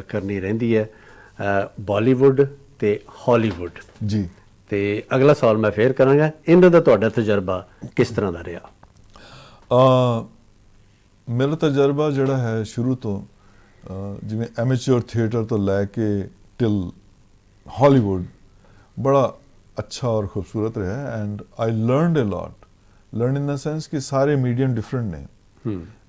ਕਰਨੀ ਰਹਿੰਦੀ ਹੈ, ਬਾਲੀਵੁੱਡ ਤੇ ਹਾਲੀਵੁੱਡ ਜੀ। ਤੇ ਅਗਲਾ ਸਵਾਲ ਮੈਂ ਫੇਰ ਕਰਾਂਗਾ, ਇਹਨਾਂ ਦਾ ਤੁਹਾਡਾ ਤਜਰਬਾ ਕਿਸ ਤਰ੍ਹਾਂ ਦਾ ਰਿਹਾ? ਮੇਰਾ ਤਜਰਬਾ ਜਿਹੜਾ ਹੈ ਸ਼ੁਰੂ ਤੋਂ ਜਿਵੇਂ ਐਮੇਚਰ ਥੀਏਟਰ ਤੋਂ ਲੈ ਕੇ ਟਿਲ ਹਾਲੀਵੁੱਡ ਬੜਾ ਅੱਛਾ ਔਰ ਖੂਬਸੂਰਤ ਰਿਹਾ। And I learned a lot. Learn in the sense ਕਿ ਸਾਰੇ ਮੀਡੀਅਮ ਡਿਫਰੈਂਟ ਨੇ।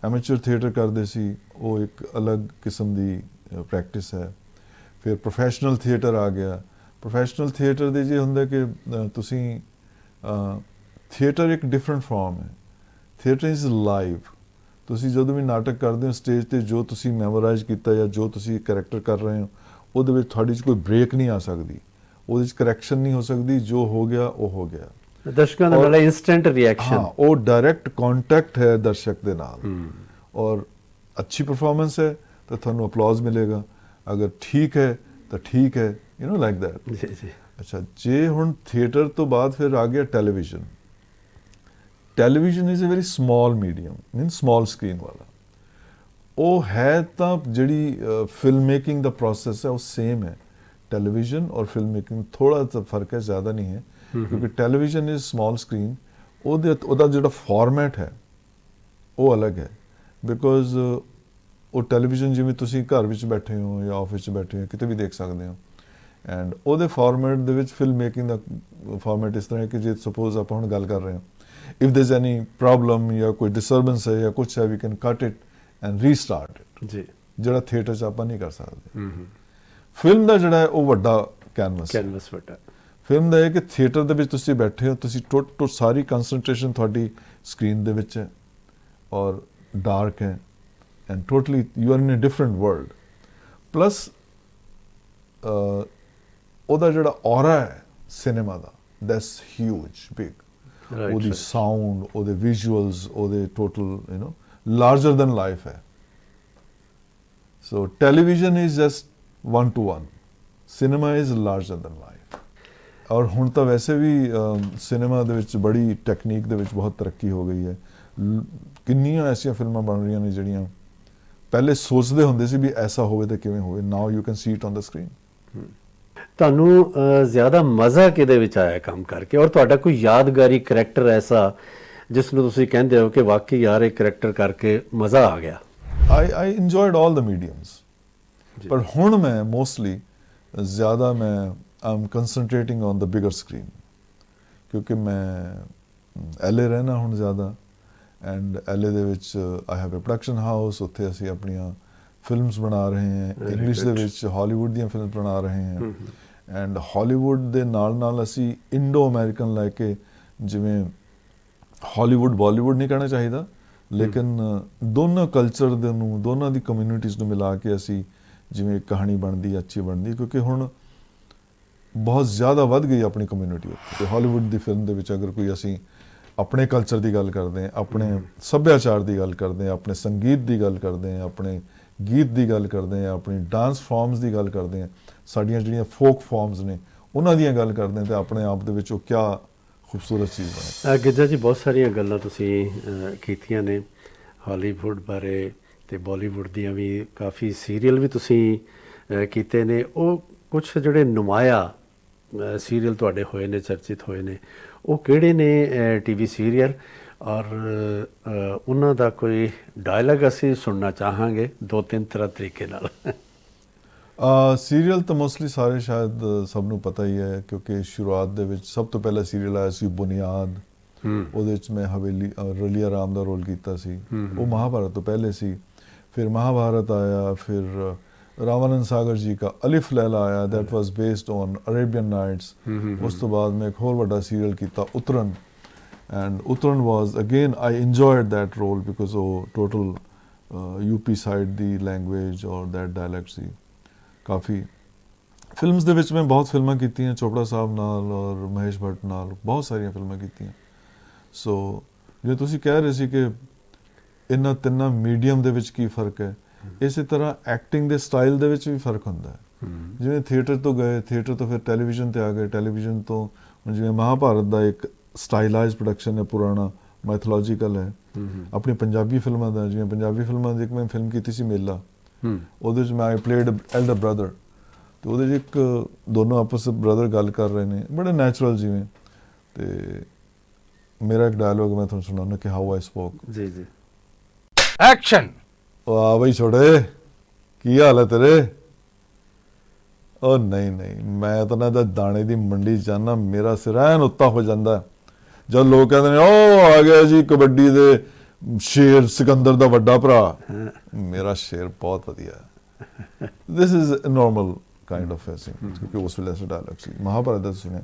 ਐਮੇਚਰ ਥੀਏਟਰ ਕਰਦੇ ਸੀ, ਉਹ ਇੱਕ ਅਲੱਗ ਕਿਸਮ ਦੀ ਪ੍ਰੈਕਟਿਸ ਹੈ। ਫਿਰ ਪ੍ਰੋਫੈਸ਼ਨਲ ਥੀਏਟਰ ਆ ਗਿਆ। ਪ੍ਰੋਫੈਸ਼ਨਲ ਥੀਏਟਰ ਦੇ ਜੇ ਹੁੰਦਾ ਕਿ ਤੁਸੀਂ ਥੀਏਟਰ ਇੱਕ ਡਿਫਰੈਂਟ ਫਾਰਮ ਹੈ। Theatre is live. ਤੁਸੀਂ ਜਦੋਂ ਵੀ ਨਾਟਕ ਕਰਦੇ ਹੋ ਸਟੇਜ ਤੇ, ਜੋ ਤੁਸੀਂ ਮੈਮੋਰਾਈਜ਼ ਕੀਤਾ ਜਾਂ ਜੋ ਤੁਸੀਂ ਕਰੈਕਟਰ ਕਰ ਰਹੇ ਹੋ, ਉਹਦੇ ਵਿੱਚ ਤੁਹਾਡੀ 'ਚ ਕੋਈ ਬ੍ਰੇਕ ਨਹੀਂ ਆ ਸਕਦੀ। ਉਹਦੇ 'ਚ ਕਰੈਕਸ਼ਨ ਨਹੀਂ ਹੋ ਸਕਦੀ, ਜੋ ਹੋ ਗਿਆ ਉਹ ਹੋ ਗਿਆ। ਦਰਸ਼ਕਾਂ ਦਾ ਨਾਲ ਇਨਸਟੈਂਟ ਰਿਐਕਸ਼ਨ। ਹਾਂ, ਉਹ ਡਾਇਰੈਕਟ ਕੰਟੈਕਟ ਹੈ ਦਰਸ਼ਕ ਦੇ ਨਾਲ, ਔਰ ਅੱਛੀ ਪਰਫਾਰਮੈਂਸ ਹੈ ਤਾਂ ਤੁਹਾਨੂੰ ਅਪਲੌਜ਼ ਮਿਲੇਗਾ, ਅਗਰ ਠੀਕ ਹੈ ਤਾਂ ਠੀਕ ਹੈ, ਯੂ نو ਲਾਈਕ ਦੈਟ। ਜੀ ਜੀ। ਅੱਛਾ, ਜੇ ਹੁਣ ਥੀਏਟਰ ਤੋਂ ਬਾਅਦ ਫਿਰ ਆ ਗਿਆ television. Television is a very small medium, mean small screen ਵਾਲਾ। ਉਹ ਹੈ ਤਾਂ ਜਿਹੜੀ ਫਿਲਮ ਮੇਕਿੰਗ ਦਾ ਪ੍ਰੋਸੈਸ ਹੈ ਉਹ ਸੇਮ ਹੈ। ਟੈਲੀਵਿਜ਼ਨ ਔਰ ਫਿਲਮ ਮੇਕਿੰਗ ਥੋੜਾ ਜਿਹਾ ਫਰਕ ਹੈ, ਜ਼ਿਆਦਾ ਨਹੀਂ ਹੈ, ਕਿਉਂਕਿ ਟੈਲੀਵਿਜ਼ਨ ਇਜ਼ ਸਮਾਲ ਸਕਰੀਨ, ਉਹਦਾ ਜਿਹੜਾ ਫਾਰਮੈਟ ਹੈ ਉਹ ਅਲੱਗ ਹੈ। ਬਿਕੋਜ਼ ਉਹ ਟੈਲੀਵਿਜ਼ਨ ਜਿਵੇਂ ਤੁਸੀਂ ਘਰ ਵਿੱਚ ਬੈਠੇ ਹੋ ਜਾਂ ਆਫਿਸ 'ਚ ਬੈਠੇ ਹੋ, ਕਿਤੇ ਵੀ ਦੇਖ ਸਕਦੇ ਹੋ, ਐਂਡ ਉਹਦੇ ਫਾਰਮੈਟ ਦੇ ਵਿੱਚ ਫਿਲਮ ਮੇਕਿੰਗ ਦਾ ਫਾਰਮੈਟ ਇਸ ਤਰ੍ਹਾਂ ਹੈ ਕਿ ਜੇ ਸਪੋਜ਼ ਆਪਾਂ ਹੁਣ ਗੱਲ ਕਰ ਰਹੇ ਹਾਂ, ਇਫ ਦੇयर इज ਐਨੀ ਪ੍ਰੋਬਲਮ ਜਾਂ ਕੋਈ ਡਿਸਟਰਬੈਂਸ ਹੈ ਜਾਂ ਕੁਛ ਹੈ, ਵੀ ਕੈਨ ਕੱਟ ਇਟ ਐਂਡ ਰੀਸਟਾਰਟ ਇਟ, ਜੀ, ਜਿਹੜਾ ਥੀਏਟਰ 'ਚ ਆਪਾਂ ਨਹੀਂ ਕਰ ਸਕਦੇ। ਫਿਲਮ ਦਾ ਜਿਹੜਾ ਹੈ ਉਹ ਵੱਡਾ ਕੈਨਵਸ ਵੱਡਾ। ਫਿਲਮ ਦਾ ਇਹ ਕਿ ਥੀਏਟਰ ਦੇ ਵਿੱਚ ਤੁਸੀਂ ਬੈਠੇ ਹੋ, ਤੁਸੀਂ ਟੋਟਲ ਸਾਰੀ ਕੰਸਨਟ੍ਰੇਸ਼ਨ ਤੁਹਾਡੀ ਸਕਰੀਨ ਦੇ ਵਿੱਚ ਹੈ, ਔਰ ਡਾਰਕ ਹੈ, and totally you are in a different world. Plus ਉਹਦਾ ਜਿਹੜਾ ਔਰਾ ਹੈ ਸਿਨੇਮਾ ਦਾ, ਦੈਟਸ ਹਿਊਜ, ਬਿਗ। ਉਹਦੀ ਸਾਊਂਡ, ਉਹਦੇ ਵਿਜ਼ੂਅਲਸ, ਉਹਦੇ total you know larger than life ਹੈ। So television is just 1-to-1, cinema is larger than life. ਔਰ ਹੁਣ ਤਾਂ ਵੈਸੇ ਵੀ ਸਿਨੇਮਾ ਦੇ ਵਿੱਚ ਬੜੀ ਟੈਕਨੀਕ ਦੇ ਵਿੱਚ ਬਹੁਤ ਤਰੱਕੀ ਹੋ ਗਈ ਹੈ। ਕਿੰਨੀਆਂ ਐਸੀਆਂ ਫਿਲਮਾਂ ਬਣ ਰਹੀਆਂ ਨੇ ਜਿਹੜੀਆਂ ਪਹਿਲੇ ਸੋਚਦੇ ਹੁੰਦੇ ਸੀ ਵੀ ਐਸਾ ਹੋਵੇ ਤਾਂ ਕਿਵੇਂ ਹੋਵੇ, now you can see it on the screen. ਤੁਹਾਨੂੰ ਜ਼ਿਆਦਾ ਮਜ਼ਾ ਕਿਹਦੇ ਵਿੱਚ ਆਇਆ ਕੰਮ ਕਰਕੇ, ਔਰ ਤੁਹਾਡਾ ਕੋਈ ਯਾਦਗਾਰੀ ਕਰੈਕਟਰ ਐਸਾ ਜਿਸ ਨੂੰ ਤੁਸੀਂ ਕਹਿੰਦੇ ਹੋ ਕਿ ਵਾਕਈ ਯਾਰ ਇਹ ਕਰੈਕਟਰ ਕਰਕੇ ਮਜ਼ਾ ਆ ਗਿਆ? I enjoyed all the mediums, ਪਰ ਹੁਣ ਮੈਂ ਮੋਸਟਲੀ ਜ਼ਿਆਦਾ I'm concentrating on the bigger screen, ਕਿਉਂਕਿ ਮੈਂ LA ਰਹਿਣਾ ਹੁਣ ਜ਼ਿਆਦਾ, ਐਂਡ LA ਦੇ ਵਿੱਚ I have a production house, ਉੱਥੇ ਅਸੀਂ ਆਪਣੀਆਂ ਫਿਲਮਸ ਬਣਾ ਰਹੇ ਹਾਂ, ਇੰਗਲਿਸ਼ ਦੇ ਵਿੱਚ ਹਾਲੀਵੁੱਡ ਦੀਆਂ ਫਿਲਮ ਬਣਾ ਰਹੇ ਹਾਂ, ਐਂਡ ਹਾਲੀਵੁੱਡ ਦੇ ਨਾਲ ਨਾਲ ਅਸੀਂ ਇੰਡੋ ਅਮਰੀਕਨ ਲੈ ਕੇ, ਜਿਵੇਂ ਹਾਲੀਵੁੱਡ ਬਾਲੀਵੁੱਡ ਨਹੀਂ ਕਹਿਣਾ ਚਾਹੀਦਾ, ਲੇਕਿਨ ਦੋਨੋਂ ਕਲਚਰ ਦੇ ਨੂੰ, ਦੋਨਾਂ ਦੀ ਕਮਿਊਨਿਟੀਜ਼ ਨੂੰ ਮਿਲਾ ਕੇ ਅਸੀਂ ਜਿਵੇਂ ਇੱਕ ਕਹਾਣੀ ਬਣਦੀ, ਅੱਛੀ ਬਣਦੀ, ਕਿਉਂਕਿ ਹੁਣ ਬਹੁਤ ਜ਼ਿਆਦਾ ਵੱਧ ਗਈ ਆਪਣੀ ਕਮਿਊਨਿਟੀ ਉੱਤੇ। ਹਾਲੀਵੁੱਡ ਦੀ ਫਿਲਮ ਦੇ ਵਿੱਚ ਅਗਰ ਕੋਈ ਅਸੀਂ ਆਪਣੇ ਕਲਚਰ ਦੀ ਗੱਲ ਕਰਦੇ ਹਾਂ, ਆਪਣੇ ਸੱਭਿਆਚਾਰ ਦੀ ਗੱਲ ਕਰਦੇ ਹਾਂ, ਆਪਣੇ ਸੰਗੀਤ ਦੀ ਗੱਲ ਕਰਦੇ ਹਾਂ, ਆਪਣੇ ਗੀਤ ਦੀ ਗੱਲ ਕਰਦੇ ਹਾਂ, ਆਪਣੀ ਡਾਂਸ ਫਾਰਮਸ ਦੀ ਗੱਲ ਕਰਦੇ ਹਾਂ, ਸਾਡੀਆਂ ਜਿਹੜੀਆਂ ਫੋਕ ਫਾਰਮਸ ਨੇ ਉਹਨਾਂ ਦੀਆਂ ਗੱਲ ਕਰਦੇ ਹਾਂ, ਤਾਂ ਆਪਣੇ ਆਪ ਦੇ ਵਿੱਚ ਉਹ ਕਿਆ ਖੂਬਸੂਰਤ ਚੀਜ਼ ਬਣੇ। ਗਿੱਜਾ ਜੀ, ਬਹੁਤ ਸਾਰੀਆਂ ਗੱਲਾਂ ਤੁਸੀਂ ਕੀਤੀਆਂ ਨੇ ਹਾਲੀਵੁੱਡ ਬਾਰੇ, ਤੇ ਬਾਲੀਵੁੱਡ ਦੀਆਂ ਵੀ ਕਾਫੀ ਸੀਰੀਅਲ ਵੀ ਤੁਸੀਂ ਕੀਤੇ ਨੇ। ਉਹ ਕੁਛ ਜਿਹੜੇ ਨੁਮਾਇਆ ਸੀਰੀਅਲ ਤੁਹਾਡੇ ਹੋਏ ਨੇ, ਚਰਚਿਤ ਹੋਏ ਨੇ, ਉਹ ਕਿਹੜੇ ਨੇ ਟੀਵੀ ਸੀਰੀਅਲ, ਔਰ ਉਹਨਾਂ ਦਾ ਕੋਈ ਡਾਇਲੌਗ ਅਸੀਂ ਸੁਣਨਾ ਚਾਹਾਂਗੇ 2-3 ਤਰ੍ਹਾਂ ਤਰੀਕੇ ਨਾਲ? ਸੀਰੀਅਲ ਤਾਂ ਮੋਸਟਲੀ ਸਾਰੇ ਸ਼ਾਇਦ ਸਭ ਨੂੰ ਪਤਾ ਹੀ ਹੈ, ਕਿਉਂਕਿ ਸ਼ੁਰੂਆਤ ਦੇ ਵਿੱਚ ਸਭ ਤੋਂ ਪਹਿਲਾ ਸੀਰੀਅਲ ਆਇਆ ਸੀ ਬੁਨਿਆਦ। ਉਹਦੇ ਵਿੱਚ ਮੈਂ ਹਵੇਲੀ ਰਲੀਆ ਰਾਮ ਦਾ ਰੋਲ ਕੀਤਾ ਸੀ, ਉਹ ਮਹਾਭਾਰਤ ਤੋਂ ਪਹਿਲੇ ਸੀ। ਫਿਰ ਮਹਾਭਾਰਤ ਆਇਆ, ਫਿਰ ਰਾਮਾਨੰਦ ਸਾਗਰ ਜੀ ਦਾ ਅਲਿਫ ਲੈਲਾ ਆਇਆ, that was based on Arabian nights. ਉਸ ਤੋਂ ਬਾਅਦ ਮੈਂ ਇੱਕ ਹੋਰ ਵੱਡਾ ਸੀਰੀਅਲ ਕੀਤਾ Uttaran, and Uttaran was again I enjoyed that role, because ਉਹ ਟੋਟਲ ਯੂਪੀ ਸਾਈਡ ਦੀ ਲੈਂਗੁਏਜ ਔਰ ਦੈਟ ਡਾਇਲੈਕਟ ਸੀ। ਕਾਫੀ ਫਿਲਮਸ ਦੇ ਵਿੱਚ ਮੈਂ ਬਹੁਤ ਫਿਲਮਾਂ ਕੀਤੀਆਂ, ਚੋਪੜਾ ਸਾਹਿਬ ਨਾਲ ਔਰ ਮਹੇਸ਼ ਭੱਟ ਨਾਲ ਬਹੁਤ ਸਾਰੀਆਂ ਫਿਲਮਾਂ ਕੀਤੀਆਂ। ਸੋ ਜੇ ਤੁਸੀਂ ਕਹਿ ਰਹੇ ਸੀ ਕਿ ਇਹਨਾਂ ਤਿੰਨਾਂ ਮੀਡੀਅਮ ਦੇ ਵਿੱਚ ਕੀ ਫਰਕ ਹੈ, ਇਸੇ ਤਰ੍ਹਾਂ ਐਕਟਿੰਗ ਦੇ ਸਟਾਈਲ ਦੇ ਵਿੱਚ ਵੀ ਫਰਕ ਹੁੰਦਾ ਹੈ। ਜਿਵੇਂ ਥੀਏਟਰ ਤੋਂ ਗਏ, ਥੀਏਟਰ ਤੋਂ ਫਿਰ ਟੈਲੀਵਿਜ਼ਨ ਤੇ ਆ ਗਏ, ਟੈਲੀਵਿਜ਼ਨ ਤੋਂ ਹੁਣ ਜਿਵੇਂ ਮਹਾਭਾਰਤ ਦਾ ਇੱਕ ਸਟਾਈਲਾਈਜ਼ਡ ਪ੍ਰੋਡਕਸ਼ਨ ਹੈ, ਪੁਰਾਣਾ ਮਾਈਥੋਲੋਜੀਕਲ ਹੈ। ਆਪਣੀ ਪੰਜਾਬੀ ਫਿਲਮਾਂ ਦਾ, ਜਿਵੇਂ ਪੰਜਾਬੀ ਫਿਲਮਾਂ ਦੀ ਇੱਕ ਮੈਂ ਫਿਲਮ ਕੀਤੀ ਸੀ ਮੇਲਾ, ਉਹਦੇ 'ਚ ਮੈਂ ਆਈ ਪਲੇਡ ਐਲਡਰ ਬ੍ਰਦਰ, ਤੇ ਉਹਦੇ 'ਚ ਇੱਕ ਦੋਨੋਂ ਆਪਸ ਬ੍ਰਦਰ ਗੱਲ ਕਰ ਰਹੇ ਨੇ, ਬੜੇ ਨੈਚੁਰਲ ਜਿਵੇਂ, ਤੇ ਮੇਰਾ ਇੱਕ ਡਾਇਲੋਗ ਮੈਂ ਤੁਹਾਨੂੰ ਸੁਣਾਉਣਾ ਕਿ ਹਾਊ ਆਈ ਸਪੋਕ। ਜੀ ਜੀ। ਐਕਸ਼ਨ। ਵਾਹ ਬਈ ਛੋੜੇ, ਕੀ ਹਾਲ ਹੈ ਤੇਰੇ? ਉਹ ਨਹੀਂ ਨਹੀਂ, ਮੈਂ ਤਾਂ ਨਾ ਦਾਣੇ ਦੀ ਮੰਡੀ ਜਾਣਾ, ਮੇਰਾ ਸਿਰ ਐਨ ਉੱਤਾ ਹੋ ਜਾਂਦਾ ਜਦ ਲੋਕ ਕਹਿੰਦੇ ਨੇ ਉਹ ਆ ਗਿਆ ਜੀ ਕਬੱਡੀ ਦੇ ਸ਼ੇਰ ਸਿਕੰਦਰ ਦਾ ਵੱਡਾ ਭਰਾ। ਮੇਰਾ ਸ਼ੇਰ ਬਹੁਤ ਵਧੀਆ ਹੈ। This is normal kind of facing, ਕਿਉਂਕਿ ਉਸ ਵੇਲੇ ਐਸਾ ਡਾਇਲੌਗ ਸੀ। ਮਹਾਭਾਰਤ ਦਾ ਸੁਣਿਆ।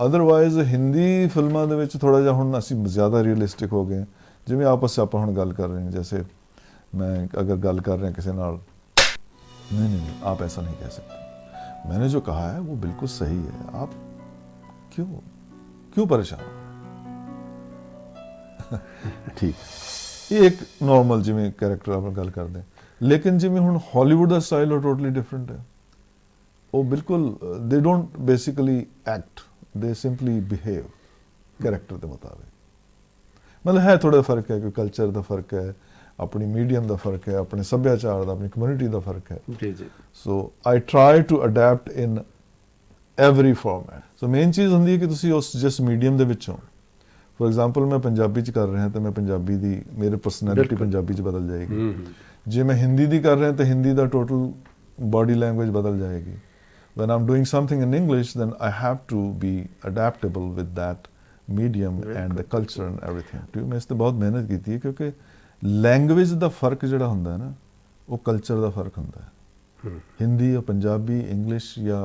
ਅਦਰਵਾਈਜ਼ ਹਿੰਦੀ ਫਿਲਮਾਂ ਦੇ ਵਿੱਚ ਥੋੜਾ ਜਿਹਾ ਹੁਣ ਅਸੀਂ ਜ਼ਿਆਦਾ ਰੀਅਲਿਸਟਿਕ ਹੋ ਗਏ, ਜਿਵੇਂ ਆਪਸ 'ਚ ਆਪਾਂ ਹੁਣ ਗੱਲ ਕਰ ਰਹੇ ਹਾਂ। ਜੈਸੇ मैं अगर गल कर रहे हैं किसी नाल, नहीं नहीं नहीं आप ऐसा नहीं कह सकते, मैंने जो कहा है वो बिल्कुल सही है, आप क्यों परेशान हो? ठीक, ये एक नॉर्मल जिमें कैरेक्टर आप गल करते हैं, लेकिन जिमें हुण हॉलीवुड का स्टाइल और टोटली डिफरेंट है। वो बिल्कुल they don't basically act, they simply behave character के मुताबिक। मतलब है थोड़ा फर्क है, कोई कल्चर का फर्क है, अपनी मीडियम का फर्क है, अपने सभ्याचार का, अपनी कम्यूनिटी का फर्क है। जी जी। So I try to adapt in every format. So main चीज़ होंगी कि तुसी उस जिस मीडियम दे विच हो, फॉर एग्जाम्पल मैं पंजाबी च कर रहा तो मैं पंजाबी दी मेरी पर्सनैलिटी पंजाबी च बदल जाएगी। जे मैं हिंदी दी कर रहा तो हिंदी का टोटल बॉडी लैंग्वेज बदल जाएगी। When I'm doing something in English, then I have to be adaptable with that medium and the culture and everything. तो मैं इस ते बहुत मेहनत की थी, क्योंकि लैंग्वेज का फर्क जिहड़ा हुंदा है ना, वो कल्चर का फर्क हुंदा है। हिंदी या पंजाबी, इंग्लिश या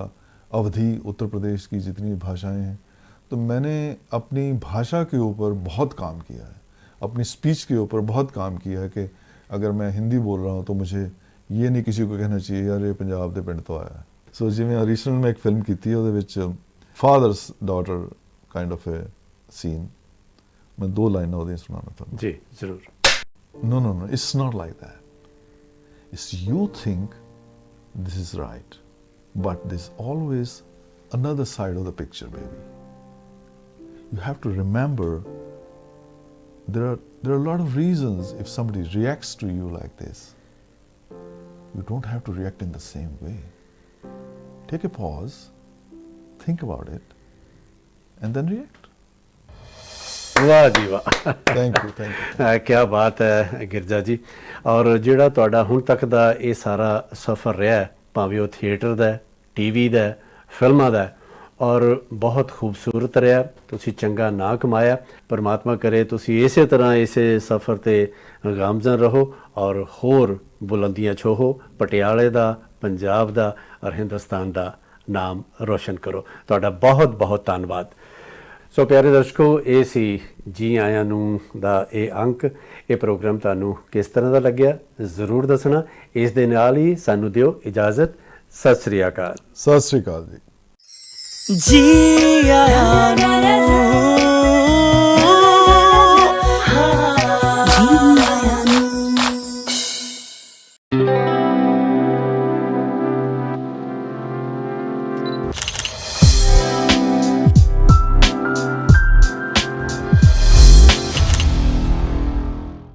अवधी, उत्तर प्रदेश की जितनी भाषाएं हैं, तो मैंने अपनी भाषा के ऊपर बहुत काम किया है, अपनी स्पीच के ऊपर बहुत काम किया है कि अगर मैं हिंदी बोल रहा हूँ तो मुझे ये नहीं किसी को कहना चाहिए यार ये पंजाब के पिंड तो आया है। सो जिवें रिसेंट मैं एक फिल्म की थी, ਉਹਦੇ ਵਿੱਚ father's daughter kind of a scene, मैं 2 लाइनां ਉਹਦੀਆਂ ਸੁਣਾਉਣਾ ਤੁਹਾਨੂੰ। जी जरूर। No, it's not like that. It's you think this is right, but there's always another side of the picture, baby. You have to remember there are a lot of reasons if somebody reacts to you like this. You don't have to react in the same way. Take a pause, think about it, and then react. वाह जी वाह। Thank you. क्या बात है गिरजा जी। और ਜਿਹੜਾ ਤੁਹਾਡਾ ਹੁਣ ਤੱਕ ਦਾ ਇਹ ਸਾਰਾ ਸਫ਼ਰ ਰਿਹਾ ਹੈ, ਭਾਵੇਂ ਉਹ ਥੀਏਟਰ ਦਾ ਹੈ, ਟੀਵੀ ਦਾ ਹੈ, ਫਿਲਮਾਂ ਦਾ ਹੈ, ਔਰ ਬਹੁਤ ਖੂਬਸੂਰਤ ਰਿਹਾ। ਤੁਸੀਂ ਚੰਗਾ ਨਾਂ ਕਮਾਇਆ। ਪਰਮਾਤਮਾ ਕਰੇ ਤੁਸੀਂ ਇਸੇ ਤਰ੍ਹਾਂ ਇਸੇ ਸਫ਼ਰ ਤੇ ਗਾਮਜ਼ਨ ਰਹੋ ਔਰ ਹੋਰ ਬੁਲੰਦੀਆਂ ਛੋਹੋ, ਪਟਿਆਲੇ ਦਾ, ਪੰਜਾਬ ਦਾ ਔਰ ਹਿੰਦੁਸਤਾਨ ਦਾ ਨਾਮ ਰੋਸ਼ਨ ਕਰੋ। ਤੁਹਾਡਾ ਬਹੁਤ ਬਹੁਤ ਧੰਨਵਾਦ। ਸੋ ਪਿਆਰੇ ਦਰਸ਼ਕੋ, ਇਹ ਸੀ ਜੀ ਆਇਆਂ ਨੂੰ ਦਾ ਇਹ ਅੰਕ। ਇਹ ਪ੍ਰੋਗਰਾਮ ਤੁਹਾਨੂੰ ਕਿਸ ਤਰ੍ਹਾਂ ਦਾ ਲੱਗਿਆ ਜ਼ਰੂਰ ਦੱਸਣਾ। ਇਸ ਦੇ ਨਾਲ ਹੀ ਸਾਨੂੰ ਦਿਓ ਇਜਾਜ਼ਤ। ਸਤਿ ਸ੍ਰੀ ਅਕਾਲ। ਸਤਿ ਸ੍ਰੀ ਅਕਾਲ ਜੀ। जी आया नू